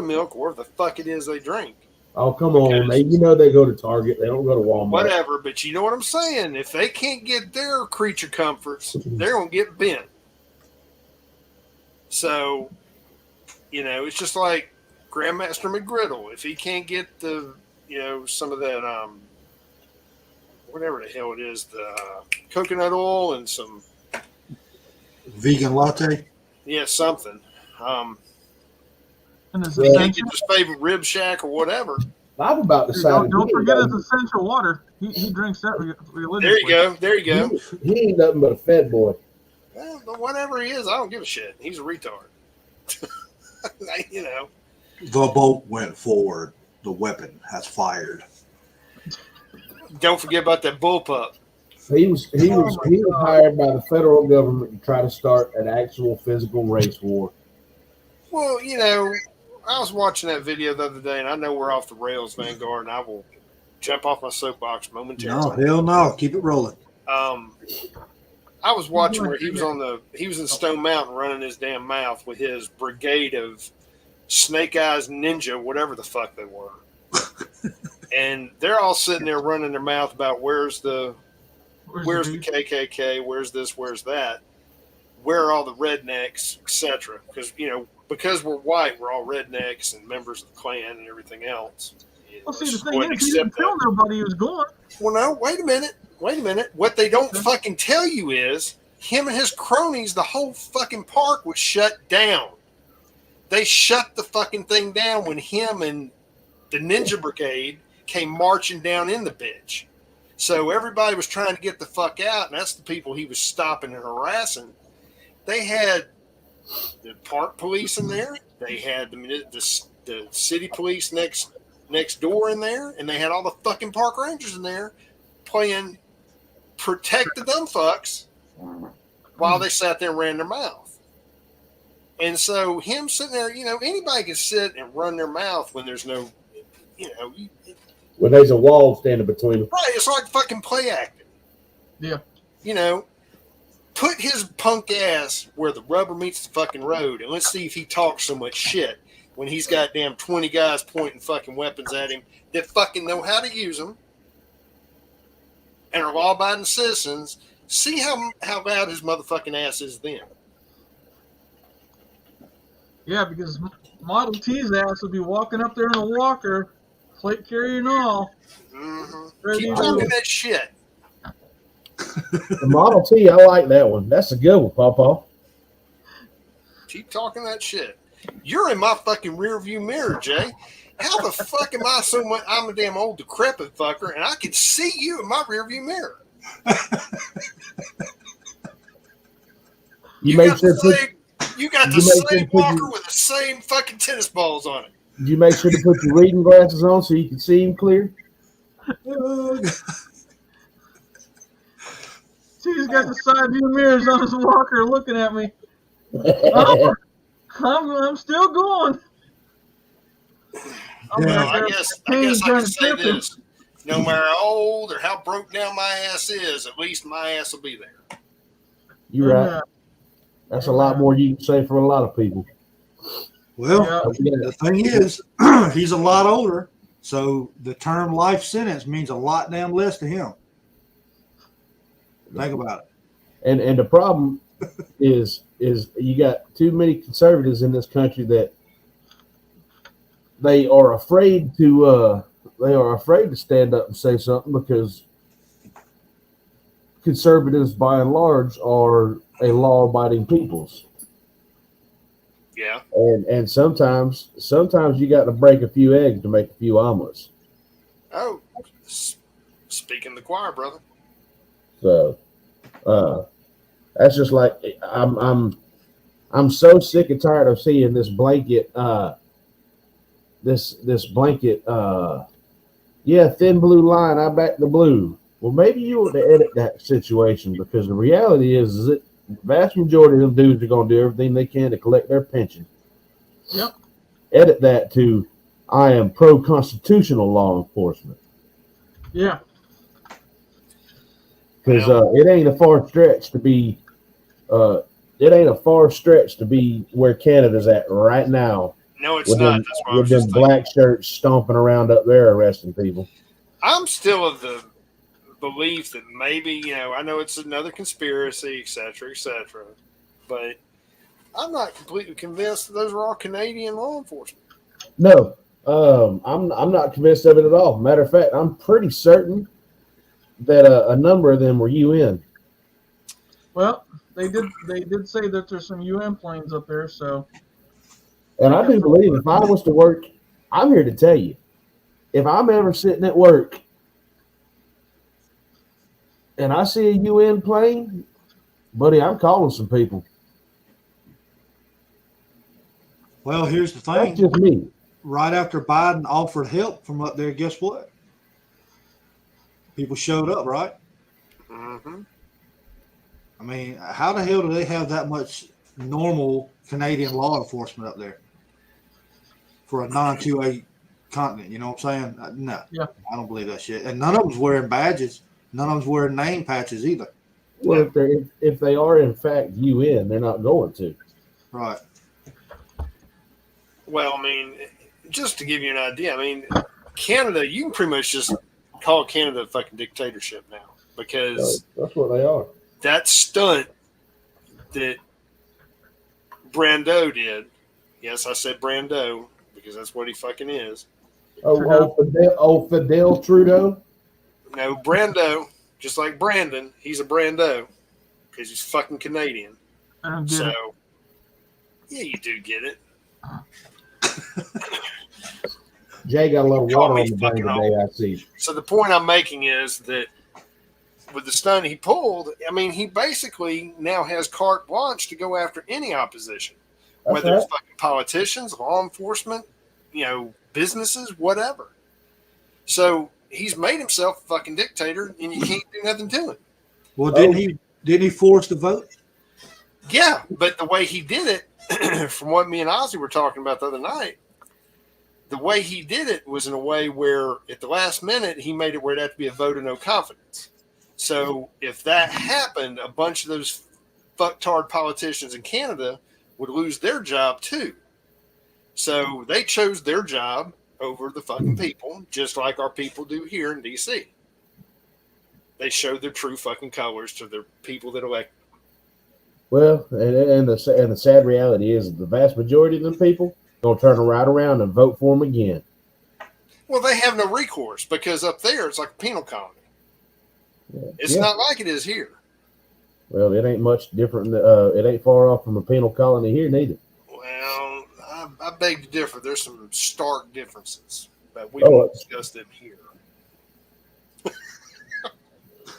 milk or whatever the fuck it is they drink. Oh, come on. They go to Target. They don't go to Walmart. Whatever, but you know what I'm saying. If they can't get their creature comforts, they're going to get bent. So, you know, it's just like Grandmaster McGriddle. If he can't get some of that, whatever the hell it is, the coconut oil and some vegan latte. Yeah, something. And it's can't get his favorite Rib Shack or whatever. I've about decided. Don't forget his essential water. He drinks that religiously. There you go. He ain't nothing but a fed boy. Well, whatever he is, I don't give a shit. He's a retard. You know. The boat went forward. The weapon has fired. Don't forget about that bullpup. He was hired by the federal government to try to start an actual physical race war. Well, you know, I was watching that video the other day, and I know we're off the rails, Vanguard, and I will jump off my soapbox momentarily. No, hell no. Keep it rolling. I was watching where he was in Stone Mountain running his damn mouth with his brigade of Snake Eyes Ninja, whatever the fuck they were. And they're all sitting there running their mouth about where's the KKK, where's this, where's that, where are all the rednecks, etc. Because we're white, we're all rednecks and members of the Klan and everything else. Well, see, the thing is, he didn't tell nobody he was going. Well, no, wait a minute. What they don't fucking tell you is him and his cronies, the whole fucking park was shut down. They shut the fucking thing down when him and the Ninja Brigade came marching down in the bitch. So everybody was trying to get the fuck out, and that's the people he was stopping and harassing. They had the park police in there. They had the city police next door in there, and they had all the fucking park rangers in there playing protect the dumb fucks while they sat there and ran their mouth. And so him sitting there, anybody can sit and run their mouth when there's no, when there's a wall standing between them. Right, it's like fucking play acting. Yeah. Put his punk ass where the rubber meets the fucking road, and let's see if he talks so much shit. when he's got damn 20 guys pointing fucking weapons at him that fucking know how to use them and are law-abiding citizens. See how loud his motherfucking ass is then. Yeah, because Model T's ass would be walking up there in a walker, plate carrier and all. Mm-hmm. Keep talking that shit. The Model T, I like that one. That's a good one, Pawpaw. Keep talking that shit. You're in my fucking rear view mirror, Jay. How the fuck am I so much? I'm a damn old decrepit fucker, and I can see you in my rear view mirror. You got the same walker with the same fucking tennis balls on it. Did you make sure to put your reading glasses on so you can see him clear? He's got the side view mirrors on his walker looking at me. I'm still going. I guess I can say this. No matter how old or how broke down my ass is, at least my ass will be there. You're right. That's a lot more you can say for a lot of people. Well, the thing is, he's a lot older, so the term life sentence means a lot damn less to him. Think about it. And the problem is you got too many conservatives in this country that they are afraid to stand up and say something because conservatives by and large are a law-abiding peoples. Yeah. And sometimes you got to break a few eggs to make a few omelets. Oh, speaking the choir, brother. So that's just like I'm so sick and tired of seeing this blanket this blanket thin blue line, I back the blue. Well, maybe you want to edit that situation, because the reality is that the vast majority of them dudes are going to do everything they can to collect their pension. Yep. Edit that to, I am pro-constitutional law enforcement. Yeah. Because it ain't a far stretch to be where Canada's at right now. No, it's not. That's what I was just black shirts stomping around up there arresting people. I'm still of the belief that maybe, I know it's another conspiracy, et cetera, but I'm not completely convinced that those are all Canadian law enforcement. No, I'm not convinced of it at all. Matter of fact, I'm pretty certain that a number of them were UN. Well, they did say that there's some UN planes up there, so. And I do believe if I was to work, I'm here to tell you, if I'm ever sitting at work and I see a UN plane, buddy, I'm calling some people. Well, here's the thing. That's just me. Right after Biden offered help from up there, guess what? People showed up, right? Mm-hmm. I mean, how the hell do they have that much normal Canadian law enforcement up there for a non-2A continent? You know what I'm saying? No, yeah. I don't believe that shit. And none of them's wearing badges. None of them's wearing name patches either. Well, if they are in fact UN, they're not going to. Right. Well, I mean, just to give you an idea, I mean, Canada, you can pretty much just call Canada a fucking dictatorship now, because that's what they are. That stunt that Brando did, yes, I said Brando because that's what he fucking is. Fidel Trudeau? No, Brando, just like Brandon, he's a Brando because he's fucking Canadian. I don't get it. Yeah, you do get it. Jay got a little water on the brain today, I see. So the point I'm making is that with the stunt he pulled, I mean, he basically now has carte blanche to go after any opposition, whether it's fucking politicians, law enforcement, businesses, whatever. So he's made himself a fucking dictator, and you can't do nothing to him. Well, didn't he force the vote? Yeah, but the way he did it, from what me and Ozzy were talking about the other night, the way he did it was in a way where at the last minute he made it where it had to be a vote of no confidence. So if that happened, a bunch of those fucktard politicians in Canada would lose their job too. So they chose their job over the fucking people, just like our people do here in DC. They show their true fucking colors to the people that elect. Well, and the sad reality is the vast majority of the people gonna turn right around and vote for them again. Well, they have no recourse because up there it's like a penal colony. Yeah. It's not like it is here. Well, it ain't much different. It ain't far off from a penal colony here, neither. Well, I beg to differ. There's some stark differences, but we Oh, won't discuss them here.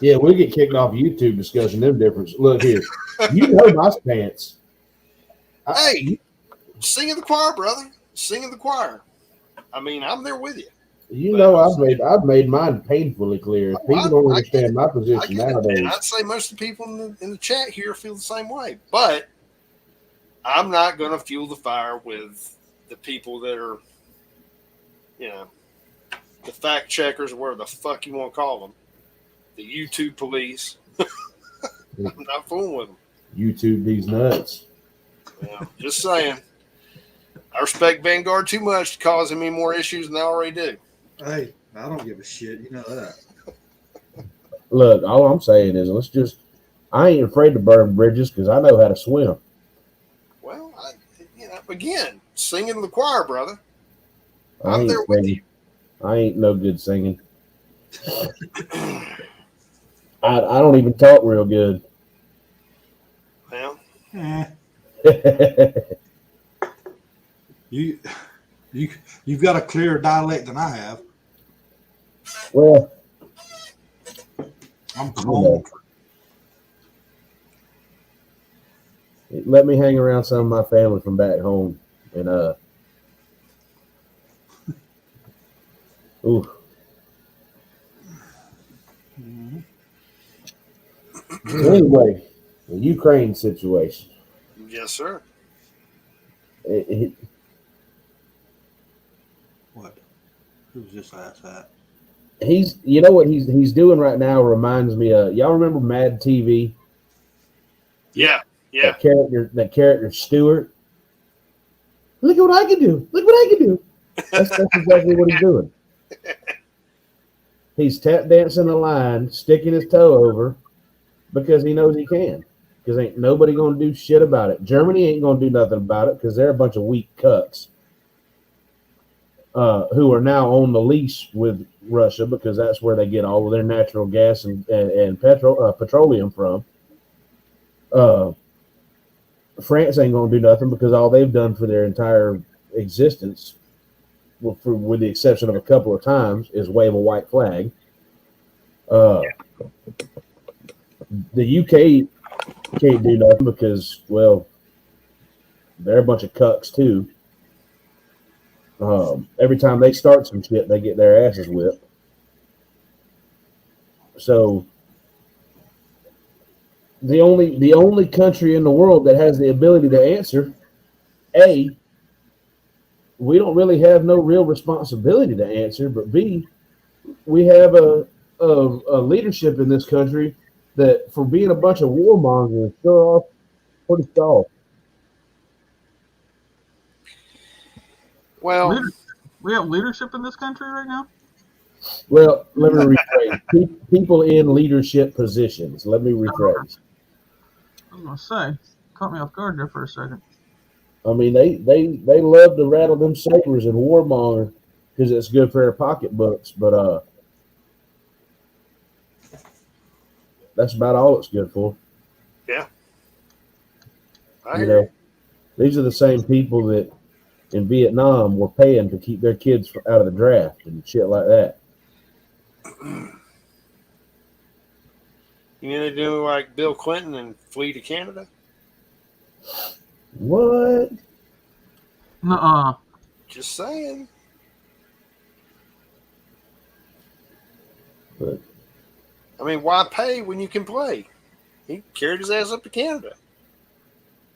Yeah, we get kicked off YouTube discussing them differences. Look here, you know my stance. Hey, sing in the choir, brother. Sing in the choir. I mean, I'm there with you. You know I've made mine painfully clear. If people don't understand my position nowadays, and I'd say most of the people in the chat here feel the same way. But I'm not going to fuel the fire with the people that are, the fact checkers, or whatever the fuck you want to call them, the YouTube police. I'm not fooling with them. YouTube these nuts. Yeah, just saying. I respect Vanguard too much to cause any more issues than they already do. Hey, I don't give a shit. You know that. Look, all I'm saying is I ain't afraid to burn bridges because I know how to swim. Well, again, sing in the choir, brother. I I'm ain't there with you. I ain't no good singing. I don't even talk real good. Well, You've got a clearer dialect than I have. Well, I'm cold. Let me hang around some of my family from back home, and ooh. Anyway, the Ukraine situation. yes, sir. What? Who's this ass at? You know what he's doing right now reminds me of, y'all remember Mad TV? Yeah. That character Stewart. Look at what I can do. Look what I can do. That's exactly what he's doing. He's tap dancing the line, sticking his toe over because he knows he can. Because ain't nobody going to do shit about it. Germany ain't going to do nothing about it because they're a bunch of weak cucks who are now on the leash with Russia because that's where they get all of their natural gas and petroleum from. France ain't going to do nothing because all they've done for their entire existence, with the exception of a couple of times, is wave a white flag. The UK can't do nothing because, well, they're a bunch of cucks too. Every time they start some shit, they get their asses whipped. So the only country in the world that has the ability to answer, A, we don't really have no real responsibility to answer, but B, we have a leadership in this country that, for being a bunch of warmongers, still off pretty soft. Well, we have leadership in this country right now? Well, let me rephrase. People in leadership positions. Let me rephrase. I was going to say, caught me off guard there for a second. I mean, they love to rattle them sabers and warmonger because it's good for their pocketbooks, but that's about all it's good for. yeah. These are the same people that in Vietnam were paying to keep their kids out of the draft and shit like that. You need to do like Bill Clinton and flee to Canada? What? Nuh-uh. Just saying. But, I mean, why pay when you can play? He carried his ass up to Canada.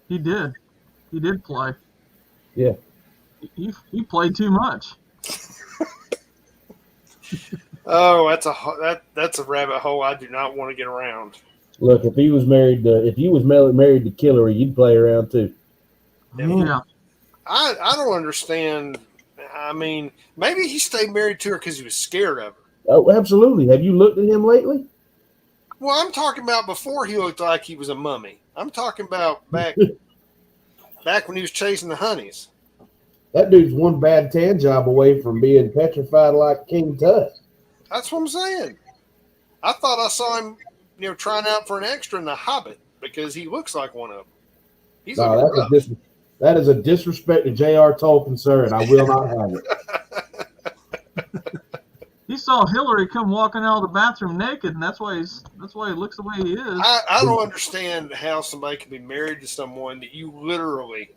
He did. He did play. Yeah. He played too much. Oh, that's a rabbit hole I do not want to get around. Look, if you was married to Hillary, you'd play around too. Yeah. I don't understand. I mean, maybe he stayed married to her because he was scared of her. Oh, absolutely. Have you looked at him lately? Well, I'm talking about before he looked like he was a mummy. I'm talking about back when he was chasing the honeys. That dude's one bad tan job away from being petrified like King Tut. That's what I'm saying. I thought I saw him, trying out for an extra in The Hobbit because he looks like one of them. He's No, looking rough. that is a disrespect to J.R. Tolkien, sir, and I will not have it. He saw Hillary come walking out of the bathroom naked, and that's why he looks the way he is. I don't understand how somebody can be married to someone that you literally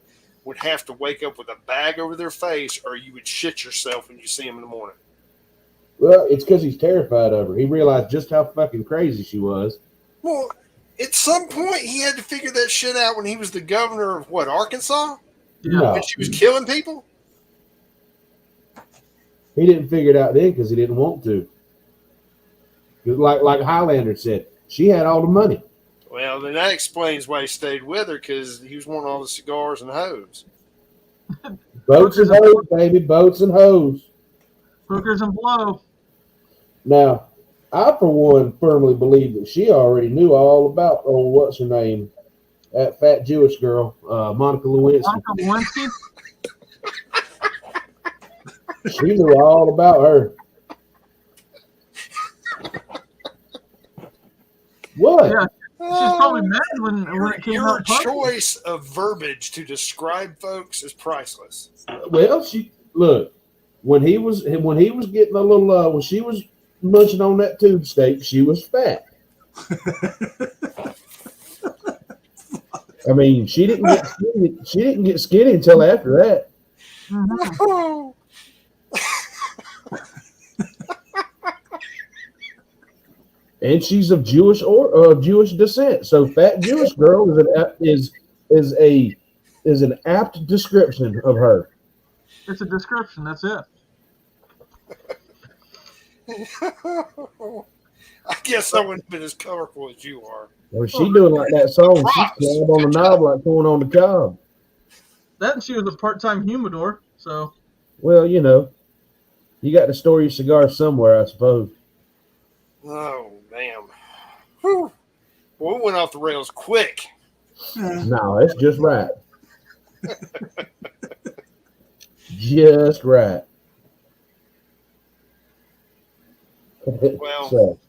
would have to wake up with a bag over their face, or you would shit yourself when you see him in the morning. Well, it's because he's terrified of her. He realized just how fucking crazy she was. Well, at some point, he had to figure that shit out when he was the governor of Arkansas? Yeah. No, When she was killing people? he didn't figure it out then because he didn't want to. Like Highlander said, she had all the money. Well, then that explains why he stayed with her, because he was wanting all the cigars and hoes. Boats and hoes, baby, boats and hoes. Hookers and blow. Now, I, for one, firmly believe that she already knew all about, what's her name, that fat Jewish girl, Monica Lewinsky. Monica Lewinsky? She knew all about her. What? Yeah, she's probably mad when it came Your out public. choice of verbiage to describe folks is priceless. Well, when he was getting a little when she was munching on that tube steak, she was fat. I mean, she didn't get skinny until after that. Mhm. And she's of Jewish Jewish descent. So fat Jewish girl is an apt description of her. It's a description. That's it. I guess I wouldn't have been as colorful as you are. When she doing like that song, she's climbing on the knob like corn on the cob. That and she was a part-time humidor. So Well, you got to store your cigar somewhere, I suppose. Oh, damn. Whew. Well, we went off the rails quick. No, it's just right. Just right. Well, So,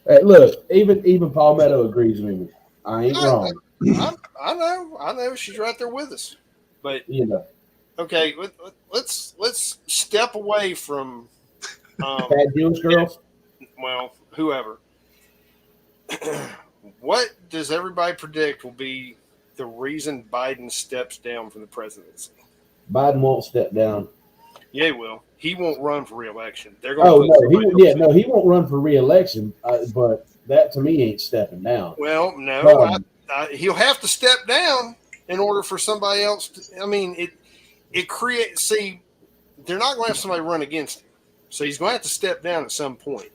hey, look, even Palmetto agrees with me. I ain't wrong. I know. She's right there with us. But, okay, let's step away from, Fat Jewish girls. well, whoever. What does everybody predict will be the reason Biden steps down from the presidency? Biden won't step down. Yeah, he will. He won't run for re-election. They're going He won't run for re-election. But that to me ain't stepping down. Well, no, he'll have to step down in order for somebody else to, I mean, it creates, see, they're not going to have somebody run against him. So he's going to have to step down at some point.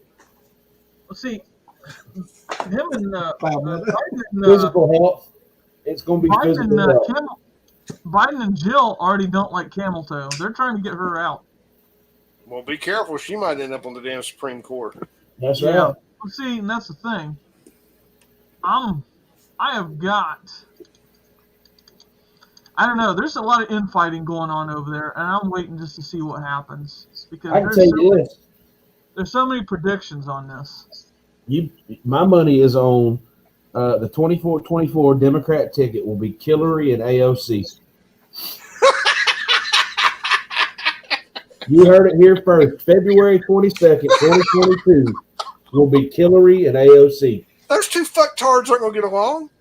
let's see. Him and Biden and, Physical health. It's going to be physical health. Biden and Jill already don't like Camel Toe. They're trying to get her out. Well, be careful. She might end up on the damn Supreme Court. That's Yeah. right. Well, see, and that's the thing. I don't know. There's a lot of infighting going on over there, and I'm waiting just to see what happens because I can tell you this. there's so many predictions on this. My money is on the 24 Democrat ticket will be Hillary and AOC. You heard it here first. February 22nd, 2022 will be Hillary and AOC. Those two fucktards aren't going to get along.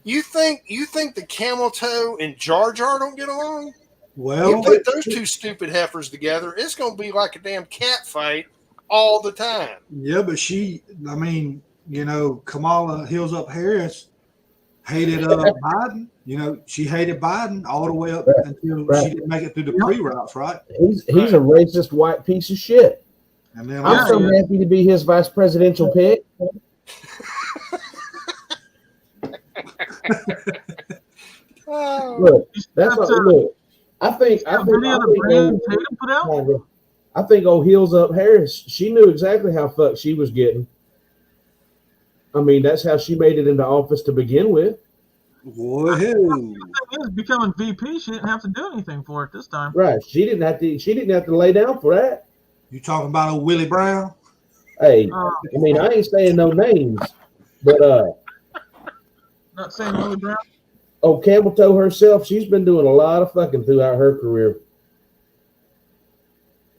You think the Camel Toe and Jar Jar don't get along? Well, You put those two stupid heifers together, it's going to be like a damn cat fight all the time. yeah, but Kamala Hills Up Harris hated Biden. She hated Biden all the way up until she didn't make it through the pre-routes, right? He's a racist white piece of shit. And then I'm so happy to be his vice presidential pick. Oh, Look, that's what. Look, I think Any other brand Tatum put out? I think old Heels Up Harris, she knew exactly how fucked she was getting. I mean, that's how she made it into office to begin with. Whoa. The thing is, becoming VP, she didn't have to do anything for it this time. Right. She didn't have to lay down for that. You talking about old Willie Brown? Hey, I mean, I ain't saying no names, but Not saying Willie Brown. oh, Camel Toe herself, she's been doing a lot of fucking throughout her career.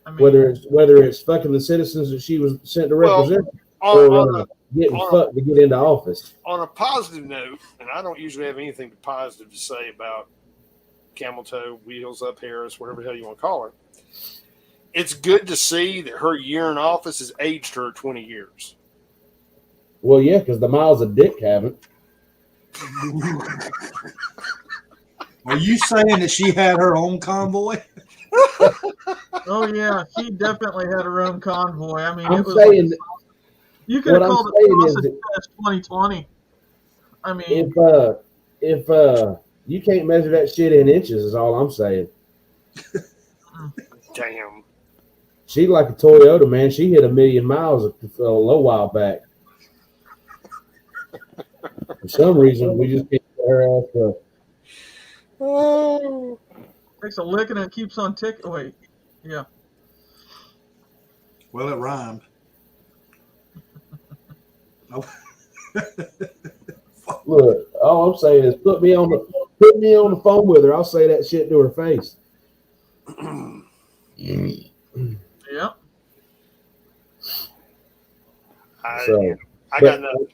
I mean, Whether it's fucking the citizens that she was sent to represent, or getting fucked to get into office. On a positive note, and I don't usually have anything positive to say about Camel Toe, Wheels Up Harris, whatever the hell you want to call her. It's good to see that her year in office has aged her 20 years. Well, yeah, because the Miles of Dick haven't. Are you saying that she had her own convoy? oh yeah, she definitely had her own convoy. I mean, I'm it was saying like, you could have what I'm called it saying is Sausage Fest 2020. I mean, if you can't measure that shit in inches, is all I'm saying. Damn. She like a Toyota, man. She hit 1 million miles a little while back. For some reason, we just can't get her ass to. Oh. takes a lick and it keeps on ticking. Wait, yeah. Well, it rhymed. Look, all I'm saying is put me on the phone with her. I'll say that shit to her face. Yeah. I got nothing.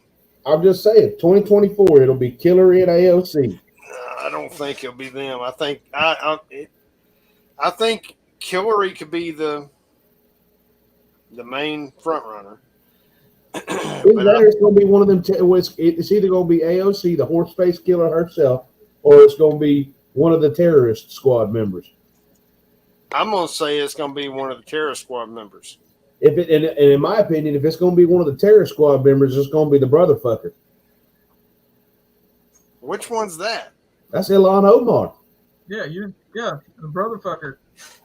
I'm just saying, 2024, it'll be Killary and AOC. I don't think it'll be them. I think I think Killary could be the main front runner. It's going to be one of them. It's either going to be AOC, the horse face killer herself, or it's going to be one of the terrorist squad members. I'm going to say it's going to be one of the terrorist squad members. And in my opinion, if it's going to be one of the terrorist squad members, it's going to be the brother fucker. Which one's that? That's Ilhan Omar. Yeah, the brother fucker.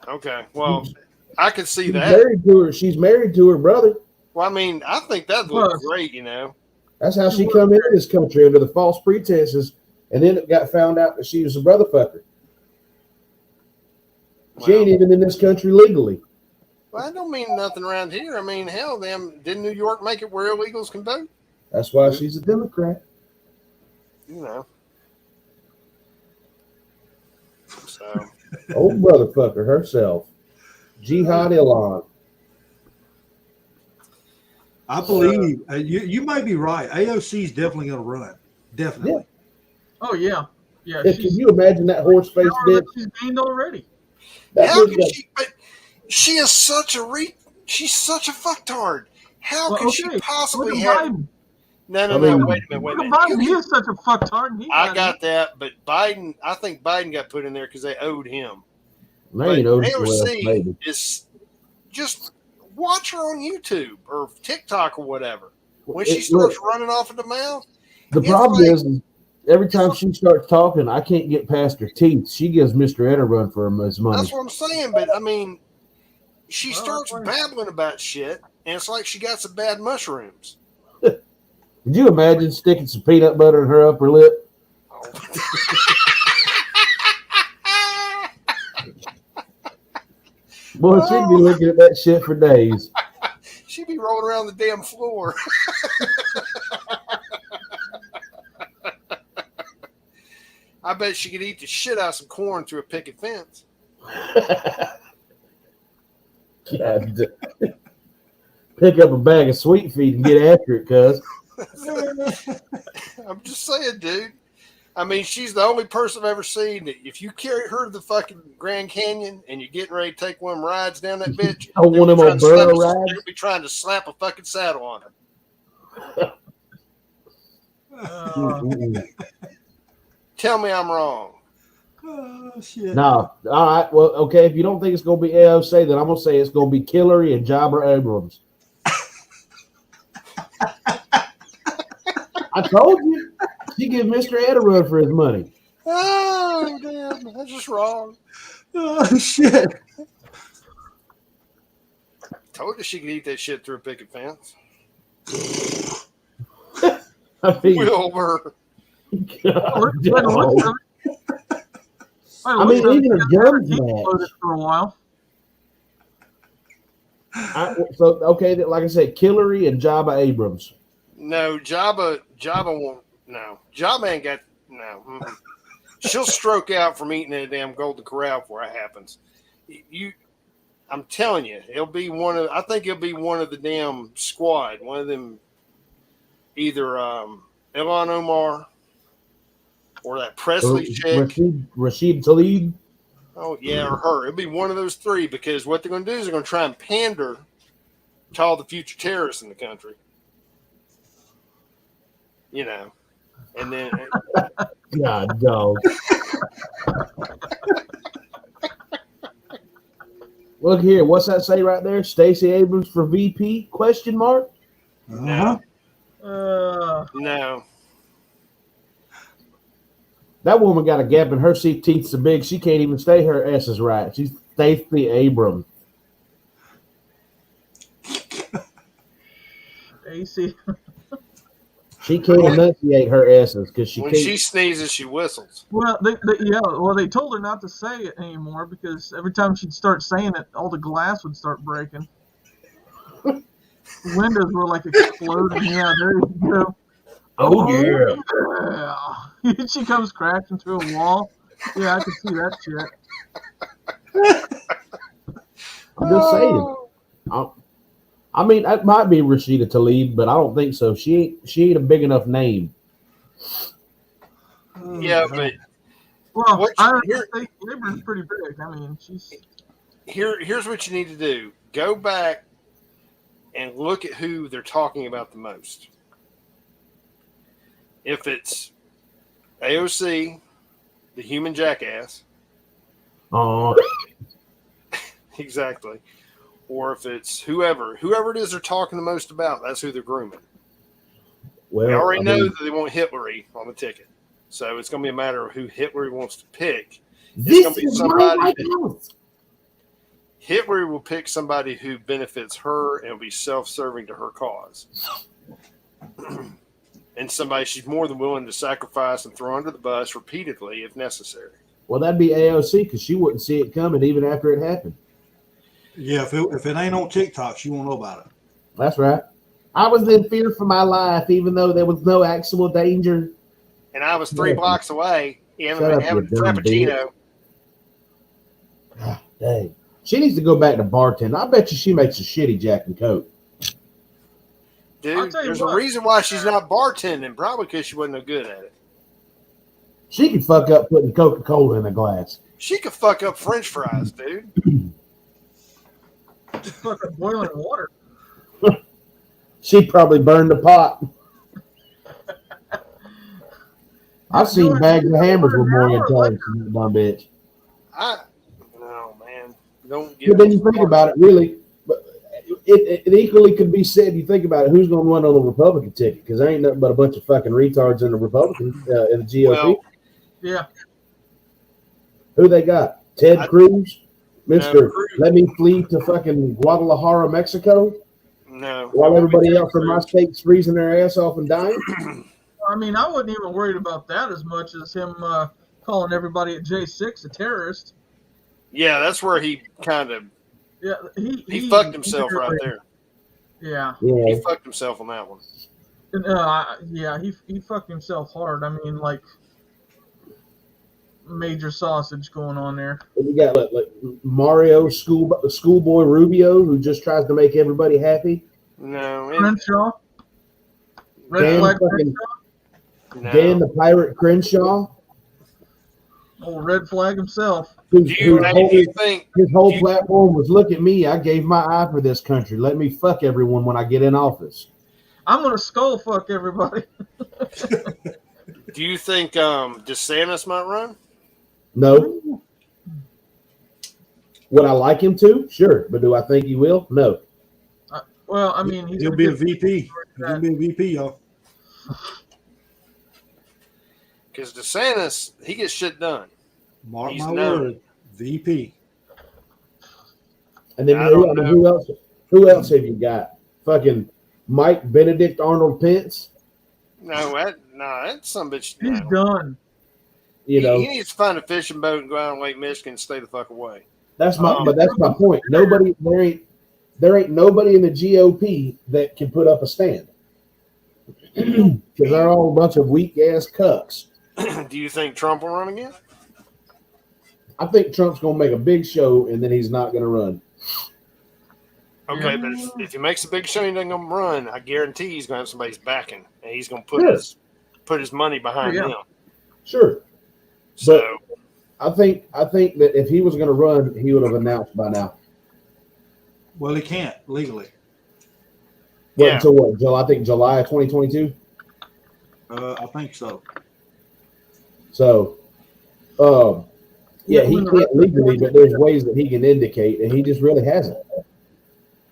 Okay, well, I could see She's that. She's married to her brother. Well, I mean, I think that looks great, you know. That's how she come into this country, under the false pretenses, and then it got found out that she was a brother fucker. She ain't even in this country legally. Well, I don't mean nothing around here. I mean, hell, didn't New York make it where illegals can vote? That's why she's a Democrat. You know. So. Old brother fucker herself. Jihad Ilhan. I believe you might be right. AOC is definitely going to run. Definitely. Yeah. Oh yeah, yeah. Can you imagine that horse face bitch? She's gained already. How can she? But she is such a she's such a fucktard. How can she possibly have? No. Wait a minute. Biden, he is such a fucktard. I got that, but Biden. I think Biden got put in there because they owed him. AOC is just watch her on YouTube or TikTok or whatever. When she starts running off at the mouth, the problem is every time she starts talking, I can't get past her teeth. She gives Mr. Ed a run for his money. That's what I'm saying. But I mean, she starts babbling about shit, and it's like she got some bad mushrooms. Could you imagine sticking some peanut butter in her upper lip? Boy, she'd be looking at that shit for days. She'd be rolling around the damn floor. I bet she could eat the shit out of some corn through a picket fence. God. Pick up a bag of Sweet Feet and get after it, cuz. I'm just saying, dude. I mean, she's the only person I've ever seen that if you carry her to the fucking Grand Canyon and you're getting ready to take one of them rides down that bitch, one of them burro rides. You'll be trying to slap a fucking saddle on her. Tell me I'm wrong. Oh, shit. No. All right. Well, okay. If you don't think it's going to be AOC, then I'm going to say it's going to be Killary and Jabber Abrams. I told you. She give Mr. Ed a run for his money. Oh, damn. That's just wrong. Oh shit! Told you she could eat that shit through a picket fence. I mean, Wilbur. God, By the looks no. of it- by the I mean, looks of it, even a she got her guns teeth match. loaded for a while. So okay, like I said, Killary and Jabba Abrams. No, Jabba won't. No, Jabba ain't got no. Mm-mm. She'll stroke out from eating that damn Golden Corral before it happens. I'm telling you, it'll be one of. I think it'll be one of the damn squad. One of them, either Ilhan Omar or that Presley chick. Rashid Tlaib. Oh yeah, or her. It'll be one of those three because what they're going to do is they're going to try and pander to all the future terrorists in the country. You know, and then God, dog. Look here, what's that say right there? Stacey Abrams for VP? Question mark. Uh-huh. no. That woman got a gap in her teeth so big she can't even say her S's right. She's Stacey Abrams. AC. She can't enunciate her S's because she When can't. she sneezes, she whistles. Well, they told her not to say it anymore because every time she'd start saying it, all the glass would start breaking. Windows were like exploding. Yeah, there you go. Oh yeah. Yeah. She comes crashing through a wall. Yeah, I could see that shit. I'm just saying. I mean, that might be Rashida Tlaib, but I don't think so. She ain't a big enough name. Yeah, but Well, I here- think Abrams pretty big. I mean, she's here's what you need to do: go back and look at who they're talking about the most. If it's AOC, the human jackass, exactly, or if it's whoever it is they're talking the most about, that's who they're grooming. Well, We already I know mean, that they want Hitlery on the ticket, so it's going to be a matter of who Hitlery wants to pick. this gonna be is somebody my that- house. Hitler will pick somebody who benefits her and will be self-serving to her cause. And somebody she's more than willing to sacrifice and throw under the bus repeatedly if necessary. Well, that'd be AOC because she wouldn't see it coming even after it happened. Yeah, if it ain't on TikTok, she won't know about it. That's right. I was in fear for my life, even though there was no actual danger. And I was 3 Yeah. blocks away Shut up, having a you dumb frappuccino. God, dang. She needs to go back to bartending. I bet you she makes a shitty Jack and Coke. I'll Dude, tell you there's what. a reason why she's not bartending, probably because she wasn't no good at it. She could fuck up putting Coca-Cola in a glass. She could fuck up French fries, dude. just fucking boiling water. She probably burned the pot. I've seen bags of hammers with more intelligence than that dumb bitch. No, man. Don't But then you think about it, really, but it equally could be said, you think about it, who's going to run on the Republican ticket? Because there ain't nothing but a bunch of fucking retards in the Republican, in the GOP. Well, Yeah. Who they got? Ted Cruz? Mr. Cruz. Let me flee to fucking Guadalajara, Mexico, no. while everybody Ted else in my Cruz. state's freezing their ass off and dying? I mean, I wasn't even worried about that as much as him calling everybody at J6 a terrorist. Yeah, that's where he kind of Yeah, he fucked himself right there. Yeah, Yeah. He fucked himself on that one. yeah, he fucked himself hard. I mean, like major sausage going on there. And you got like Mario Schoolboy Rubio, who just tries to make everybody happy. No, and, Crenshaw, red Dan flag fucking- Crenshaw, no. Dan the Pirate Crenshaw, old red flag himself. Do you think? his whole platform was, look at me, I gave my eye for this country. Let me fuck everyone when I get in office. I'm gonna skull fuck everybody. Do you think DeSantis might run? No. Would I like him to? Sure. But do I think he will? No. Well, I mean, he's He'll gonna be a get- VP. He's gonna be a VP, y'all. Because DeSantis, he gets shit done. Mark He's my known. word. VP. And then I don't know. who else? Who else have you got? Fucking Mike Benedict Arnold Pence. No, that's some bitch. He's No. done. You know, He needs to find a fishing boat and go out on Lake Michigan and stay the fuck away. that's my point. There ain't nobody in the GOP that can put up a stand because they're all a bunch of weak ass cucks. Do you think Trump will run again? I think Trump's gonna make a big show and then he's not gonna run. Okay, Yeah. but if he makes a big show and he doesn't gonna run, I guarantee he's gonna have somebody's backing, and he's gonna put his money behind Yeah. him. Sure, So I think that if he was gonna run, he would have announced by now. Well, he can't legally. Yeah. Until what? I think July of 2022. I think so. So, yeah, he can't legally, but there's ways that he can indicate, and he just really hasn't.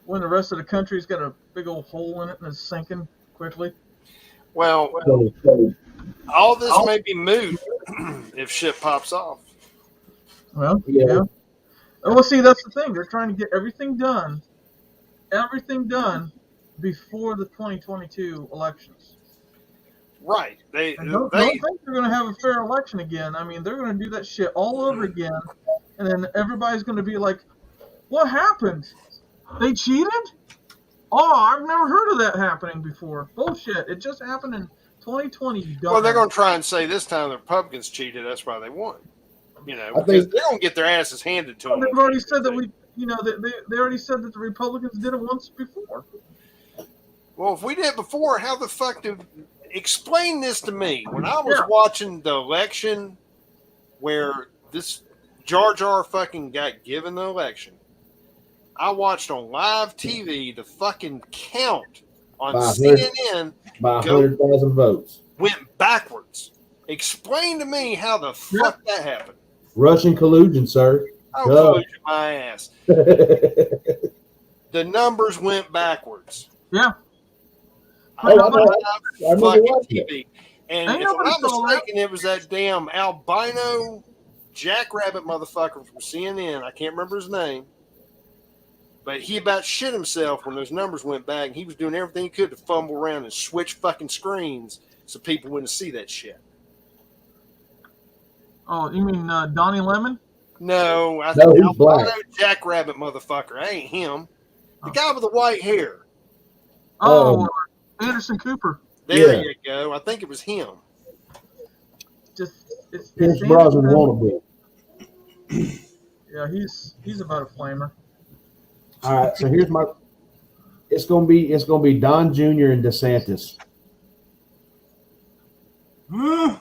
When the rest of the country's got a big old hole in it and is sinking quickly. well, So, all this may be moot if shit pops off. Well, yeah. yeah. Well, see, that's the thing. They're trying to get everything done before the 2022 elections. Right? They And don't think they're going to have a fair election again. I mean, they're going to do that shit all over again, and then everybody's going to be like, "What happened? They cheated? Oh, I've never heard of that happening before. Bullshit! It just happened in 2020." You well, they're dumbass. going to try and say this time the Republicans cheated. That's why they won. You know, I because think- they're going to get their asses handed to them. They've already said that they already said that the Republicans did it once before. Well, if we did it before, how the fuck do? Explain this to me. When I was Yeah. watching the election, where this Jar Jar fucking got given the election, I watched on live TV the fucking count on By CNN by Go. 100,000 votes, went backwards. Explain to me how the fuck that happened. Russian collusion, sir. Oh, Go. collusion my ass. Oh, The numbers went backwards. Yeah. I know. I remember Fucking watching it. TV. And Ain't if I'm nobody not saw that. mistaken, it was that damn albino jackrabbit motherfucker from CNN. I can't remember his name. But he about shit himself when those numbers went back. And he was doing everything he could to fumble around and switch fucking screens so people wouldn't see that shit. Oh, you mean Donnie Lemon? No, I No, think he's albino black. jackrabbit motherfucker. That ain't him. The guy with the white hair. Oh, Anderson Cooper. There Yeah. you go. I think it was him. It's Pierce Brosnan wannabe. Yeah, he's about a flamer. All right, so here's my. It's gonna be Don Jr. and DeSantis. Hmm.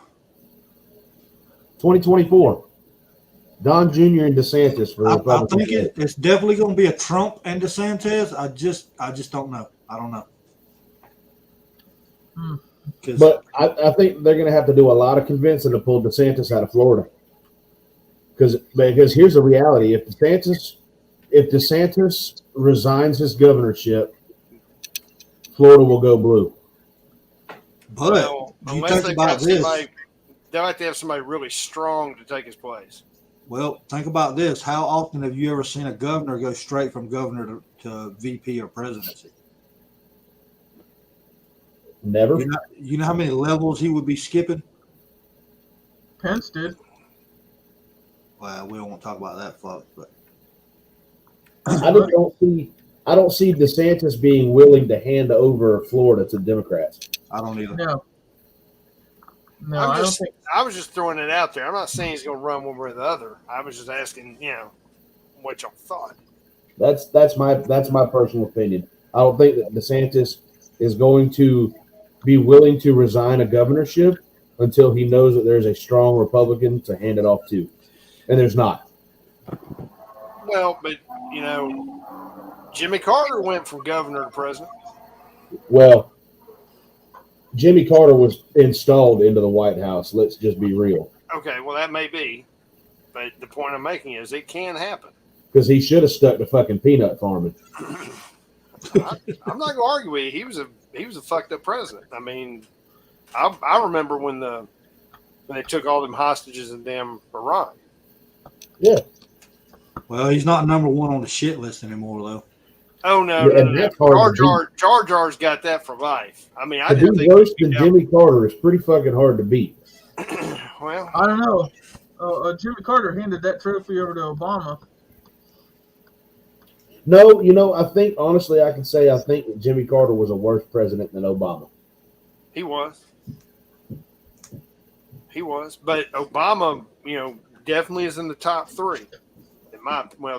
2024. Don Jr. and DeSantis for the I Republican. think it's definitely going to be a Trump and DeSantis. I just don't know. I don't know. Hmm. 'Cause- But I think they're going to have to do a lot of convincing to pull DeSantis out of Florida. Because here's the reality: if DeSantis resigns his governorship, Florida will go blue. but Well, you unless think they've about got this. somebody, they'll have to have somebody really strong to take his place. Well, think about this. How often have you ever seen a governor go straight from governor to VP or presidency? Never. You know how many levels he would be skipping? Pence did. Well, we don't want to talk about that, folks. But I just don't see DeSantis being willing to hand over Florida to Democrats. I don't either. No. No, I don't think. I was just throwing it out there. I'm not saying he's going to run one way or the other. I was just asking, what y'all thought. That's my personal opinion. I don't think that DeSantis is going to be willing to resign a governorship until he knows that there's a strong Republican to hand it off to, and there's not. Well, but Jimmy Carter went from governor to president. Well, Jimmy Carter was installed into the White House. Let's just be real, Okay, well that may be, but the point I'm making is it can happen. because he should have stuck to fucking peanut farming. I'm not going to argue with you. He was a fucked up president. I mean, I remember when they took all them hostages in damn Iran. Yeah. Well, he's not number one on the shit list anymore, though. Oh no, Yeah, no, and no. that's hard to Jar Jar's got that for life. I mean, I To didn't be think worse he'd than be Jimmy Carter is pretty fucking hard to beat. Well, I don't know. Jimmy Carter handed that trophy over to Obama. No, I think honestly, I can say I think that Jimmy Carter was a worse president than Obama. he was. He was, but Obama, definitely is in the top 3.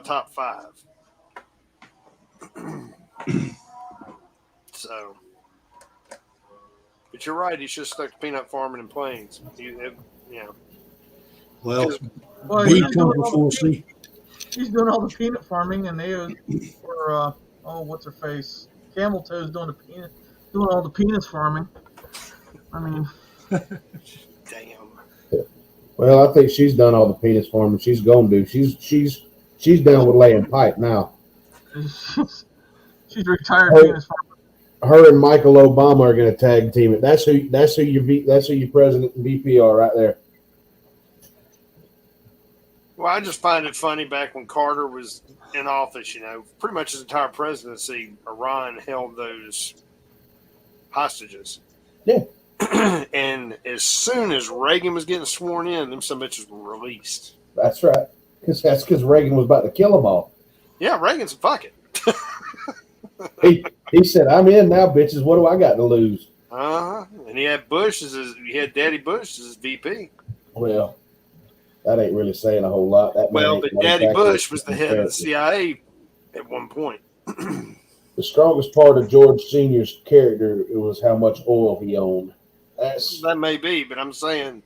Top 5. So, but you're right. He should have stuck to peanut farming in Plains. Well, Well, B he's comes doing, before C. he's doing all the peanut farming, and they were what's her face? Camel Toe's doing all the penis farming. I mean, Damn. Well, I think she's done all the penis farming. She's going to do. She's down with laying pipe now. she's retired Hey. penis farming. Her and Michael Obama are going to tag team it. That's who your president and VP are right there. Well, I just find it funny back when Carter was in office, pretty much his entire presidency, Iran held those hostages. Yeah. And as soon as Reagan was getting sworn in, them some bitches were released. That's right. Because Reagan was about to kill them all. Yeah, Reagan's fuck it. He said, "I'm in now, bitches. What do I got to lose?" And he had Daddy Bush as his VP. Well, that ain't really saying a whole lot. That Well, but Daddy Bush was the head of the CIA at one point. The strongest part of George Sr.'s character was how much oil he owned. That may be, but I'm saying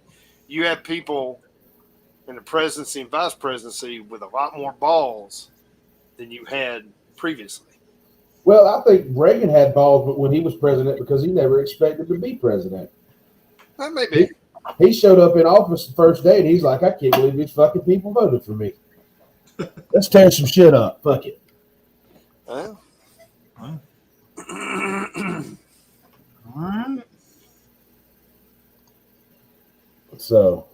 you have people in the presidency and vice presidency with a lot more balls than you had previously. Well, I think Reagan had balls when he was president because he never expected to be president. That may be. He showed up in office the first day and he's like, "I can't believe these fucking people voted for me. Let's tear some shit up. Fuck it." Well. All right. So,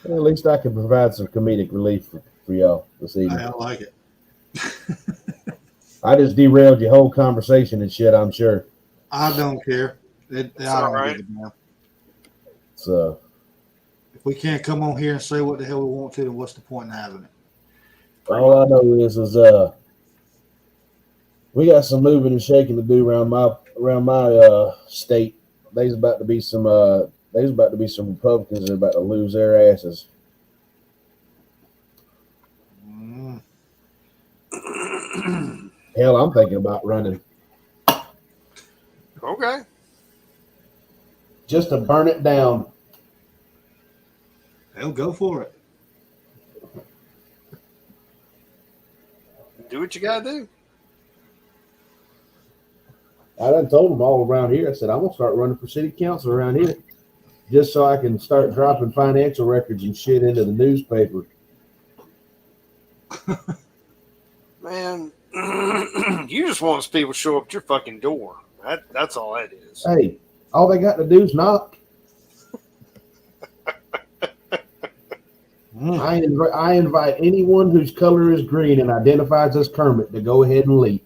at least I can provide some comedic relief for y'all this evening. I like it. I just derailed your whole conversation and shit, I'm sure. I don't care. I don't right. give a damn. So, If we can't come on here and say what the hell we want to, then what's the point in having it? all I know is we got some moving and shaking to do around my state. There's about to be some Republicans that are about to lose their asses. Mm. Hell, I'm thinking about running Okay. just to burn it down. Hell, go for it. Do what you gotta do. I done told them all around here. I said, I'm going to start running for city council around here just so I can start dropping financial records and shit into the newspaper. Man, you just want people to show up at your fucking door. That's all that is. Hey, all they got to do is knock. I invite anyone whose color is green and identifies as Kermit to go ahead and leave.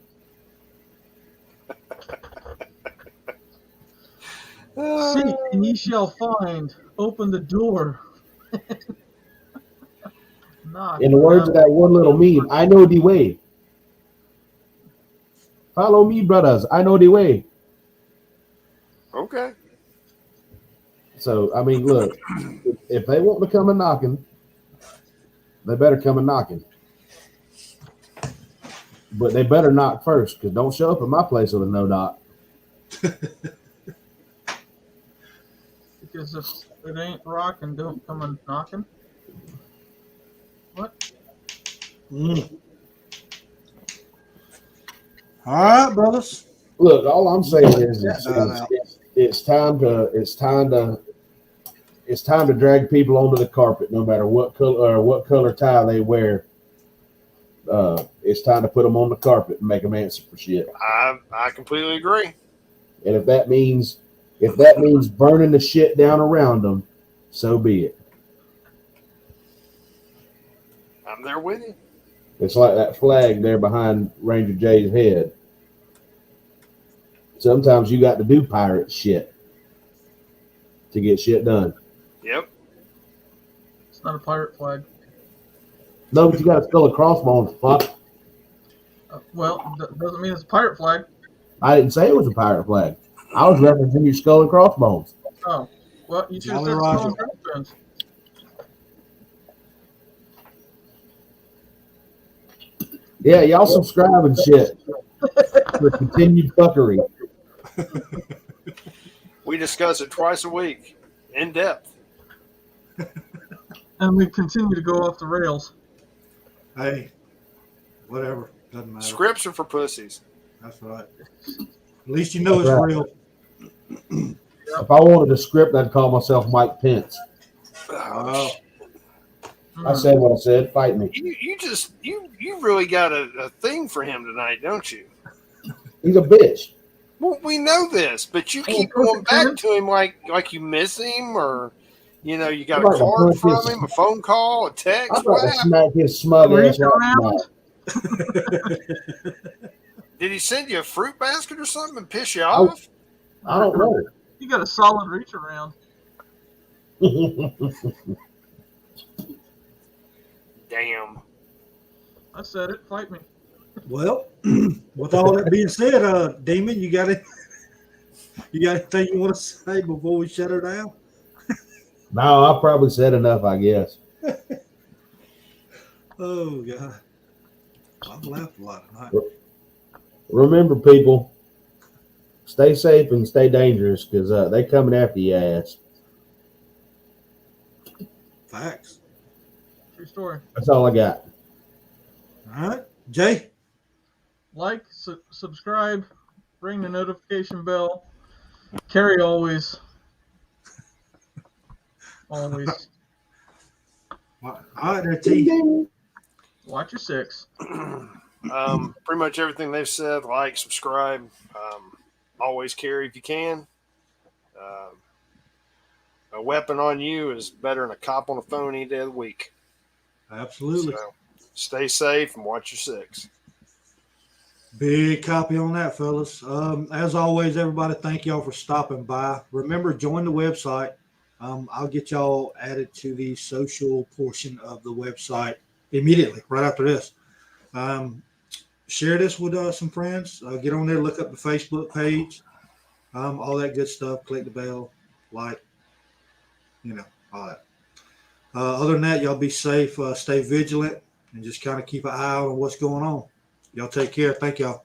Seek and ye shall find. Open the door. Knock. In the words of that one little meme, I know the way. Follow me, brothers. I know the way. Okay. So, I mean, look, if they want to come and knocking, they better come and knocking. But they better knock first, because don't show up at my place with a no knock. Because if it ain't rocking, don't come and knocking. What? Mm. All right, brothers. Look, all I'm saying is Yeah, it's time to drag people onto the carpet, no matter what color tie they wear. It's time to put them on the carpet and make them answer for shit. I completely agree. And if that means burning the shit down around them, so be it. I'm there with you. It's like that flag there behind Ranger Jay's head. Sometimes you got to do pirate shit to get shit done. Yep. It's not a pirate flag. No, but you got to skull and crossbones. Fuck. Well, that doesn't mean it's a pirate flag. I didn't say it was a pirate flag. I was referencing your skull and crossbones. Oh, well, you should have Jolly said Roger. skull and crossbones. Yeah, y'all subscribe and shit for continued fuckery. We discuss it twice a week, in depth. And we continue to go off the rails. Hey, whatever. Doesn't matter. Scripts are for pussies. That's right. At least you know it's Right. real. If I wanted a script, I'd call myself Mike Pence. Wow. I said what I said. Fight me. You really got a thing for him tonight, don't you? He's a bitch. Well, we know this, but you keep Oh, going back okay. to him like you miss him, or you know, you got I'm a like a card punch from his- him, a phone call, a text. I'm What about to happened? smack his smug ass Reach right around. now. Did he send you a fruit basket or something and piss you Oh. off? I don't know. You got a solid reach around. Damn. I said it. Fight me. Well, with all that being said, Demon, you got anything you want to say before we shut her down? No, I probably said enough, I guess. Oh God, I've laughed a lot tonight. Remember, people, stay safe and stay dangerous because they coming after your ass. Facts. True story. That's all I got. All right, Jay. Like, subscribe, ring the notification bell. Carry always. Always. All right, there, T. Watch your six. Pretty much everything they've said. Like, subscribe. Always carry if you can. A weapon on you is better than a cop on the phone any day of the week. Absolutely. So stay safe and watch your six. Big copy on that, fellas. As always, everybody, thank y'all for stopping by. Remember, join the website. I'll get y'all added to the social portion of the website immediately, right after this. Share this with some friends. Get on there, look up the Facebook page, all that good stuff. Click the bell, like, all that. Other than that, y'all be safe, stay vigilant, and just kind of keep an eye out on what's going on. Y'all take care. Thank y'all.